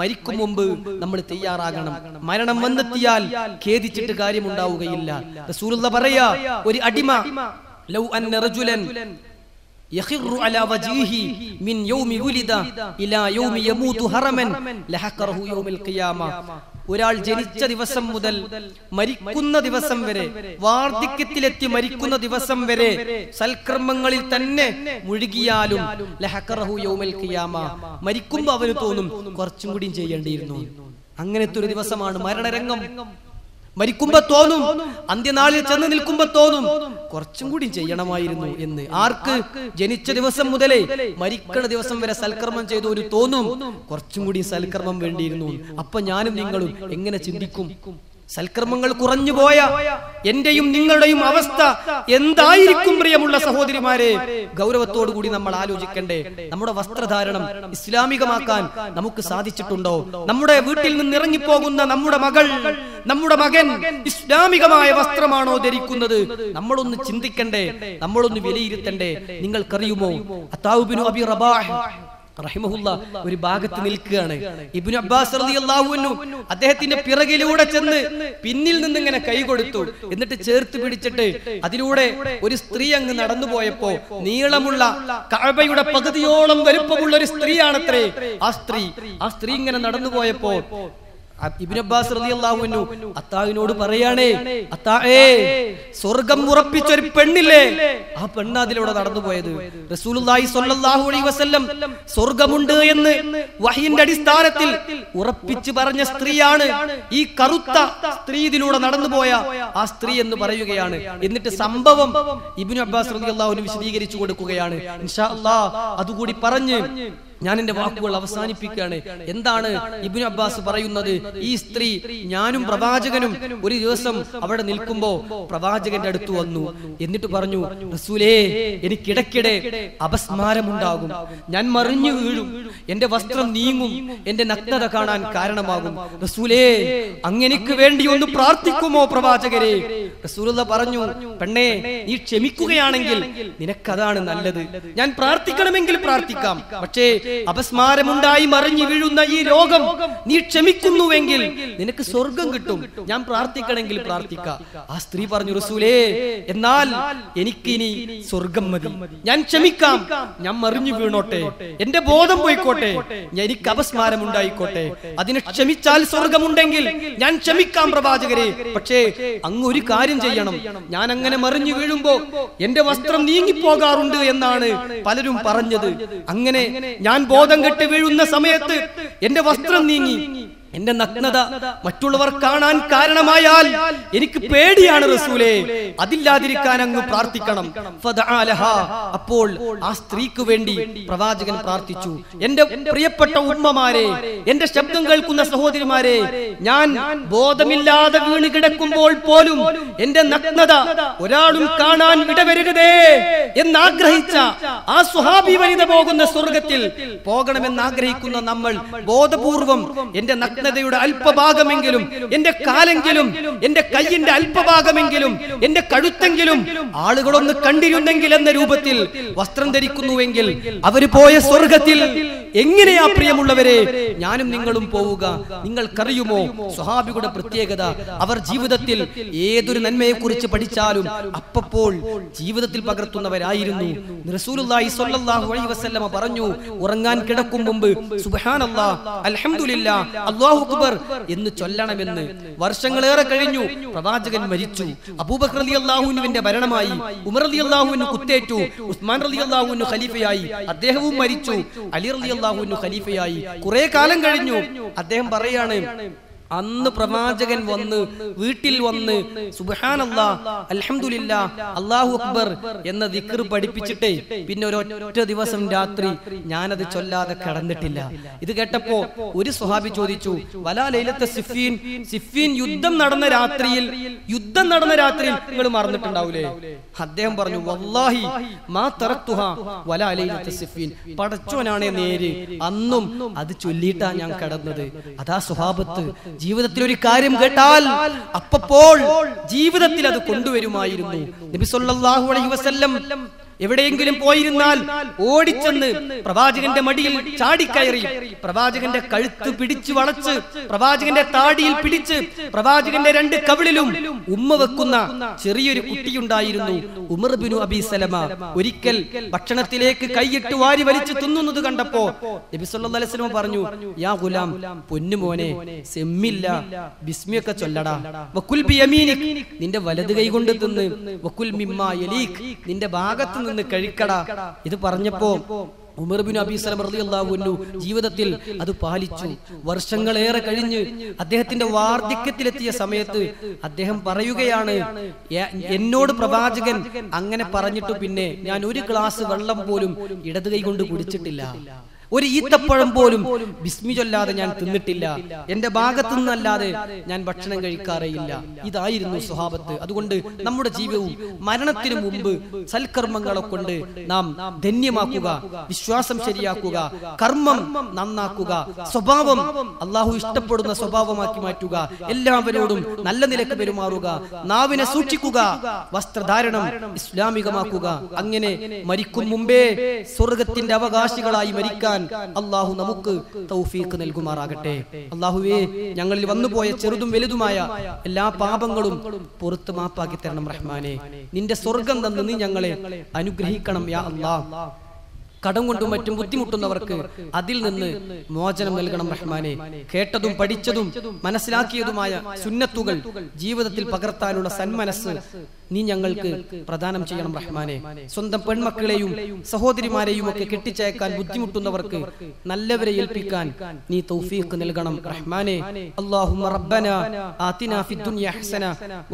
മരിക്കും മുമ്പ് നമ്മൾ തയ്യാറാകണം. മരണം വന്നെത്തിയാൽ ഖേദിച്ചിട്ട് കാര്യമുണ്ടാവുകയില്ല. റസൂലുള്ളാഹി പറയാ, ഒരു അടിമ ലൗ അന്ന റജുലൻ യഖിറു അലാ വജ്ഹിഹി മിൻ യൗമി വുലിദ ഇലാ യൗമി യമൂതു ഹറമൻ ലഹഖറഹു യൗമിൽ ഖിയാമ. ഒരാൾ ജനിച്ച ദിവസം മുതൽ മരിക്കുന്ന ദിവസം വരെ, വാർദ്ധക്യത്തിലെത്തി മരിക്കുന്ന ദിവസം വരെ സൽക്കർമ്മങ്ങളിൽ തന്നെ മുഴുകിയാലും ലഹഖറഹു യൗമിൽ ഖിയാമ, മരിക്കുമ്പോൾ അവന് തോന്നും കുറച്ചും കൂടി ചെയ്യേണ്ടിയിരുന്നു. അങ്ങനത്തെ ഒരു ദിവസമാണ് മരണരംഗം. മരിക്കുമ്പോ തോന്നും, അന്ത്യനാളിൽ ചെന്ന് നിൽക്കുമ്പോ തോന്നും കുറച്ചും കൂടി ചെയ്യണമായിരുന്നു എന്ന്. ആർക്ക്? ജനിച്ച ദിവസം മുതലേ മരിക്കണ ദിവസം വരെ സൽക്കർമ്മം ചെയ്തു ഒരു തോന്നും കുറച്ചും കൂടി സൽക്കർമ്മം വേണ്ടിയിരുന്നു. അപ്പൊ ഞാനും നിങ്ങളും എങ്ങനെ ചിന്തിക്കും? സൽക്കർമ്മങ്ങൾ കുറഞ്ഞു പോയ എന്റെയും നിങ്ങളുടെയും അവസ്ഥ എന്തായിരിക്കും? പ്രിയമുള്ള സഹോദരിമാരെ, ഗൗരവത്തോടു കൂടി നമ്മൾ ആലോചിക്കണ്ടേ. നമ്മുടെ വസ്ത്രധാരണം ഇസ്ലാമികമാക്കാൻ നമുക്ക് സാധിച്ചിട്ടുണ്ടോ? നമ്മുടെ വീട്ടിൽ നിന്ന് ഇറങ്ങിപ്പോകുന്ന നമ്മുടെ മകൾ, നമ്മുടെ മകൻ ഇസ്ലാമികമായ വസ്ത്രമാണോ ധരിക്കുന്നത്? നമ്മളൊന്ന് ചിന്തിക്കണ്ടേ, നമ്മളൊന്ന് വിലയിരുത്തണ്ടേ. നിങ്ങൾക്കറിയുമോ, അത്താഉ ബിൻ അബി റബാഹ് റഹിമഹുല്ലാ ഒരു ഭാഗത്ത് നിൽക്കുകയാണ്. ഇബ്നു അബ്ബാസ് റളിയല്ലാഹു അൻഹു അദ്ദേഹത്തിന്റെ പിറകിലൂടെ ചെന്ന് പിന്നിൽ നിന്ന് ഇങ്ങനെ കൈ കൊടുത്തു. എന്നിട്ട് ചേർത്ത് പിടിച്ചിട്ട് അതിലൂടെ ഒരു സ്ത്രീ അങ്ങ് നടന്നു പോയപ്പോ, നീളമുള്ള കഅബയുടെ പകുതിയോളം വലുപ്പമുള്ള ഒരു സ്ത്രീയാണത്രേ ആ സ്ത്രീ ഇങ്ങനെ നടന്നു പോയപ്പോ ഇബ്നു അബ്ബാസ് റളിയല്ലാഹു അൻഹു അത്താഇനോട് പറയാണേ, അത്താഏ, സ്വർഗ്ഗം ഉറപ്പിച്ച ഒരു പെണ്ണില്ലേ, ആ പെണ്ണ് അതിലൂടെ നടന്നു പോയത്. റസൂലുള്ളാഹി സ്വല്ലല്ലാഹു അലൈഹി വസല്ലം സ്വർഗ്ഗമുണ്ട് എന്ന് വഹയിന്റെ അടിസ്ഥാനത്തിൽ ഉറപ്പിച്ചു പറഞ്ഞ സ്ത്രീയാണ് ഈ കറുത്ത സ്ത്രീ, ഇതിലൂടെ നടന്നുപോയ ആ സ്ത്രീ എന്ന് പറയുകയാണ്. എന്നിട്ട് സംഭവം ഇബ്നു അബ്ബാസ് റളിയല്ലാഹു അൻഹു വിശദീകരിച്ചു കൊടുക്കുകയാണ്. ഇൻഷാ അല്ലാഹ് അതുകൂടി പറഞ്ഞ് ഞാൻ എന്റെ വാക്കുകൾ അവസാനിപ്പിക്കുകയാണ്. എന്താണ് ഇബ്നു അബ്ബാസ് പറയുന്നത്? ഈ സ്ത്രീ, ഞാനും പ്രവാചകനും ഒരു ദിവസം അവിടെ നിൽക്കുമ്പോ പ്രവാചകന്റെ അടുത്ത് വന്നു. എന്നിട്ട് പറഞ്ഞു, റസൂലേ, എനിക്കിടയ്ക്കിടെ അപസ്മാരമുണ്ടാകും, ഞാൻ മറിഞ്ഞു വീഴും, എന്റെ വസ്ത്രം നീങ്ങും, എന്റെ നഗ്നത കാണാൻ കാരണമാകും. റസൂലേ, അങ്ങനെക്ക് വേണ്ടി ഒന്ന് പ്രാർത്ഥിക്കുമോ പ്രവാചകരെ? റസൂലുള്ളാഹി പറഞ്ഞു, പെണ്ണേ, നീ ക്ഷമിക്കുകയാണെങ്കിൽ നിനക്കതാണ് നല്ലത്. ഞാൻ പ്രാർത്ഥിക്കണമെങ്കിൽ പ്രാർത്ഥിക്കാം, പക്ഷേ അപസ്മാരമുണ്ടായി മറിഞ്ഞു വീഴുന്ന ഈ രോഗം നീ ക്ഷമിക്കുന്നുവെങ്കിൽ നിനക്ക് സ്വർഗം കിട്ടും. ഞാൻ പ്രാർത്ഥിക്കണമെങ്കിൽ പ്രാർത്ഥിക്കാം. ആ സ്ത്രീ പറഞ്ഞു, റസൂലേ, എന്നാൽ എനിക്കിനി സ്വർഗം മതി, ഞാൻ ക്ഷമിക്കാം, ഞാൻ മറിഞ്ഞു വീണോട്ടെ, എന്റെ ബോധം പോയിക്കോട്ടെ, എനിക്ക് അപസ്മാരം ഉണ്ടായിക്കോട്ടെ, അതിന് ക്ഷമിച്ചാൽ സ്വർഗമുണ്ടെങ്കിൽ ഞാൻ ക്ഷമിക്കാം പ്രവാചകരെ. പക്ഷേ അങ്ങ് ഒരു കാര്യം ചെയ്യണം, ഞാൻ അങ്ങനെ മറിഞ്ഞു വീഴുമ്പോ എന്റെ വസ്ത്രം നീങ്ങിപ്പോകാറുണ്ട് എന്നാണ് പലരും പറഞ്ഞത്. അങ്ങനെ ഞാൻ ബോധം കെട്ട് വീഴുന്ന സമയത്ത് എന്റെ വസ്ത്രം നീങ്ങി, എന്റെ നഗ്നത മറ്റുള്ളവർ കാണാൻ കാരണമായാൽ എനിക്ക് പേടിയാണ് റസൂലേ, അതില്ലാതിരിക്കാൻ അങ്ങ് പ്രാർത്ഥിക്കണം. അപ്പോൾ ആ സ്ത്രീക്ക് വേണ്ടി പ്രവാചകൻ പ്രാർത്ഥിച്ചു. എന്റെ പ്രിയപ്പെട്ട ഉമ്മമാരെ, എന്റെ ശബ്ദം കേൾക്കുന്ന സഹോദരിമാരെ, ഞാൻ ബോധമില്ലാതെ വീണ് കിടക്കുമ്പോൾ പോലും എന്റെ നഗ്നത ഒരാളും കാണാൻ ഇടവരരുതേ എന്നാഗ്രഹിച്ച ആ സ്വഹാബി വനിത പോകുന്ന സ്വർഗത്തിൽ പോകണമെന്ന് ആഗ്രഹിക്കുന്ന നമ്മൾ ബോധപൂർവം എന്റെ നഗ്നതയുടെ അല്പഭാഗമെങ്കിലും, എന്റെ കാലെങ്കിലും, എന്റെ കയ്യിന്റെ അല്പഭാഗമെങ്കിലും, എന്റെ കഴുത്തെങ്കിലും ആളുകളൊന്ന് കണ്ടിരുന്നെങ്കിൽ എന്ന രൂപത്തിൽ വസ്ത്രം ധരിക്കുന്നുവെങ്കിൽ അവര് പോയ സ്വർഗത്തിൽ എങ്ങനെയാ പ്രിയമുള്ളവരെ ഞാനും നിങ്ങളും പോവുക? നിങ്ങൾക്കറിയുമോ സ്വഹാബികളുടെ പ്രത്യേകത? അവർ ജീവിതത്തിൽ ഏതൊരു നന്മയെ കുറിച്ച് പഠിച്ചാലും അപ്പോൾ ജീവിതത്തിൽ പകർത്തുന്നവരായിരുന്നു. റസൂലുള്ളാഹി സ്വല്ലല്ലാഹു അലൈഹി വസല്ലമ പറഞ്ഞു, ഉറങ്ങാൻ കിടക്കും മുമ്പ് സുബ്ഹാനല്ലാഹ്, അൽഹംദുലില്ലാഹ്, അല്ലാഹു അക്ബർ എന്ന് ചൊല്ലണമെന്ന്. വർഷങ്ങളേറെ കഴിഞ്ഞു, പ്രവാചകൻ മരിച്ചു. അബൂബക്കർ റളിയല്ലാഹു അൻഹുവിന്റെ ഭരണമായി, ഉമർ റളിയല്ലാഹു അൻഹു കുത്തേറ്റു, ഉസ്മാൻ റളിയല്ലാഹു അൻഹു ഖലീഫയായി, അദ്ദേഹവും മരിച്ചു, അലി റളിയല്ലാഹു അൻഹു ഖലീഫയായി. കുറെ കാലം കഴിഞ്ഞു. അദ്ദേഹം പറയാണ്, അന്ന് പ്രവാചകൻ വന്ന് വീട്ടിൽ വന്ന് സുബ്ഹാനല്ലാഹ്, അൽഹംദുലില്ലാഹ്, അല്ലാഹു അക്ബർ എന്ന ദിക്ർ പഠിപ്പിച്ചിട്ടേ പിന്നെ ഒരൊറ്റ ദിവസം രാത്രി ഞാനത് ചൊല്ലാതെ കിടന്നിട്ടില്ല. ഇത് കേട്ടപ്പോ ഒരു സ്വഹാബി ചോദിച്ചു, വലാ ലൈലത്തെ സിഫീൻ, സിഫീൻ യുദ്ധം നടന്ന രാത്രിയിൽ നിങ്ങൾ മറന്നിട്ടുണ്ടാവൂലേ? അദ്ദേഹം പറഞ്ഞു, വല്ലാഹി മാ തറക്തുഹാ വലാ ലൈലത്തെ സിഫീൻ, പടച്ചോനാണേ നേര്, അന്നും അത് ചൊല്ലിയിട്ടാ ഞാൻ കിടന്നത്. അതാ സ്വഹാബത്ത്. ജീവിതത്തിൽ ഒരു കാര്യം കേട്ടാൽ അപ്പോൾ ജീവിതത്തിൽ അത് കൊണ്ടുവരുമായിരുന്നു. നബി സല്ലല്ലാഹു അലൈഹി വസല്ലം എവിടെയെങ്കിലും പോയിരുന്നാൽ ഓടിച്ചെന്ന് പ്രവാചകന്റെ മടിയിൽ ചാടിക്കയറി പ്രവാചകന്റെ കഴുത്ത് പിടിച്ചു വളച്ച് പ്രവാചകന്റെ താടിയിൽ പിടിച്ച് പ്രവാചകന്റെ രണ്ട് കവിളിലും ഉമ്മ വെക്കുന്ന ചെറിയൊരു കുട്ടിയുണ്ടായിരുന്നു, ഉമർ ബിനു അബീ സലമ. ഒരിക്കൽ ഭക്ഷണത്തിലേക്ക് കൈയിട്ട് വാരി വലിച്ചു തിന്നുന്നത് കണ്ടപ്പോ നബി സല്ലല്ലാഹു അലൈഹി വസല്ലം പറഞ്ഞു, യാ ഗുലാം, പൊന്നുമോനെ, സെമ്മില്ല, ബിസ്മിയൊക്കെ ചൊല്ലടാ. വകുൽ ബിയമീനിക്, നിന്റെ വലത് കൈ കൊണ്ട് തിന്ന്. വകുൽ മിമ്മാ യലീക്, നിന്റെ ഭാഗത്ത് നിന്ന് കഴിക്കടാ. ഇത് പറഞ്ഞപ്പോ ഉമർ ബിൻ അബീ സലമ റളിയല്ലാഹു അൻഹു ജീവിതത്തിൽ അത് പാലിച്ചു. വർഷങ്ങളേറെ കഴിഞ്ഞ് അദ്ദേഹത്തിന്റെ വാർദ്ധക്യത്തിലെത്തിയ സമയത്ത് അദ്ദേഹം പറയുകയാണ്, എന്നോട് പ്രവാചകൻ അങ്ങനെ പറഞ്ഞിട്ട് പിന്നെ ഞാൻ ഒരു ഗ്ലാസ് വെള്ളം പോലും ഇടത് കൈ കൊണ്ട് കുടിച്ചിട്ടില്ല, ഒരു ഈത്തപ്പഴം പോലും ബിസ്മി ചൊല്ലാതെ ഞാൻ തിന്നിട്ടില്ല, എന്റെ ഭാഗത്തു നിന്നല്ലാതെ ഞാൻ ഭക്ഷണം കഴിക്കാറേയില്ല. ഇതായിരുന്നു സ്വഹാബത്ത്. അതുകൊണ്ട് നമ്മുടെ ജീവിതവും മരണത്തിനു മുമ്പ് സൽക്കർമ്മങ്ങളെ കൊണ്ട് നാം ധന്യമാക്കുക, വിശ്വാസം ശരിയാക്കുക, കർമ്മം നന്നാക്കുക, സ്വഭാവം അള്ളാഹു ഇഷ്ടപ്പെടുന്ന സ്വഭാവമാക്കി മാറ്റുക, എല്ലാവരോടും നല്ല നിലക്ക് പെരുമാറുക, നാവിനെ സൂക്ഷിക്കുക, വസ്ത്രധാരണം ഇസ്ലാമികമാക്കുക. അങ്ങനെ മരിക്കും മുമ്പേ സ്വർഗത്തിന്റെ അവകാശികളായി മരിക്കാൻ അല്ലാഹു നമുക്ക് തൗഫീഖ് നൽകുമാറാകട്ടെ. അല്ലാഹുവേ, ഞങ്ങളിൽ വന്നുപോയ ചെറുതും വലുതുമായ എല്ലാ പാപങ്ങളും പുറത്ത് മാപ്പാക്കി തരണം റഹ്മാനെ. നിന്റെ സ്വർഗം തന്ന് നീ ഞങ്ങളെ അനുഗ്രഹിക്കണം യാ അല്ലാഹ്. കടം കൊണ്ടും മറ്റും ബുദ്ധിമുട്ടുന്നവർക്ക് അതിൽ നിന്ന് മോചനം നൽകണം റഹ്മാനെ. കേട്ടതും പഠിച്ചതും മനസ്സിലാക്കിയതുമായ സുന്നത്തുകൾ ജീവിതത്തിൽ പകർത്താനുള്ള സന്മനസ് നീ ഞങ്ങൾക്ക് പ്രദാനം ചെയ്യണം റഹ്മാനെ. സ്വന്തം പെൺമക്കളെയും സഹോദരിമാരെയും ഒക്കെ കെട്ടിച്ചയക്കാൻ ബുദ്ധിമുട്ടുന്നവർക്ക് നല്ലവരെ ഏൽപ്പിക്കാൻ നീ തൗഫീഖ് നൽകണം റഹ്മാനെ. അല്ലാഹുമ്മ റബ്ബനാ ആതിനാ ഫിദ്ദുനിയ ഹസന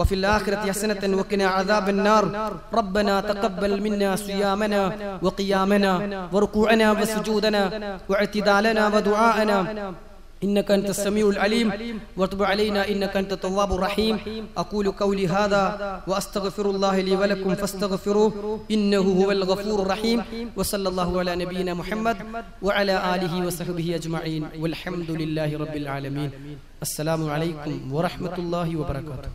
വഫിൽ ആഖിറതി ഹസനതൻ വഖിനാ അദാബന്നാർ. റബ്ബനാ തഖബ്ബൽ മിന്നാ സിയാമനാ വഖിയാമനാ وركوعنا وسجودنا واعتدالنا ودعاءنا إنك أنت السميع العليم وتب علينا إنك أنت التواب الرحيم. أقول قولي هذا وأستغفر الله لي ولكم فاستغفروه إنه هو الغفور الرحيم. وصلى الله على نبينا محمد وعلى آله وصحبه أجمعين والحمد لله رب العالمين. السلام عليكم ورحمة الله وبركاته.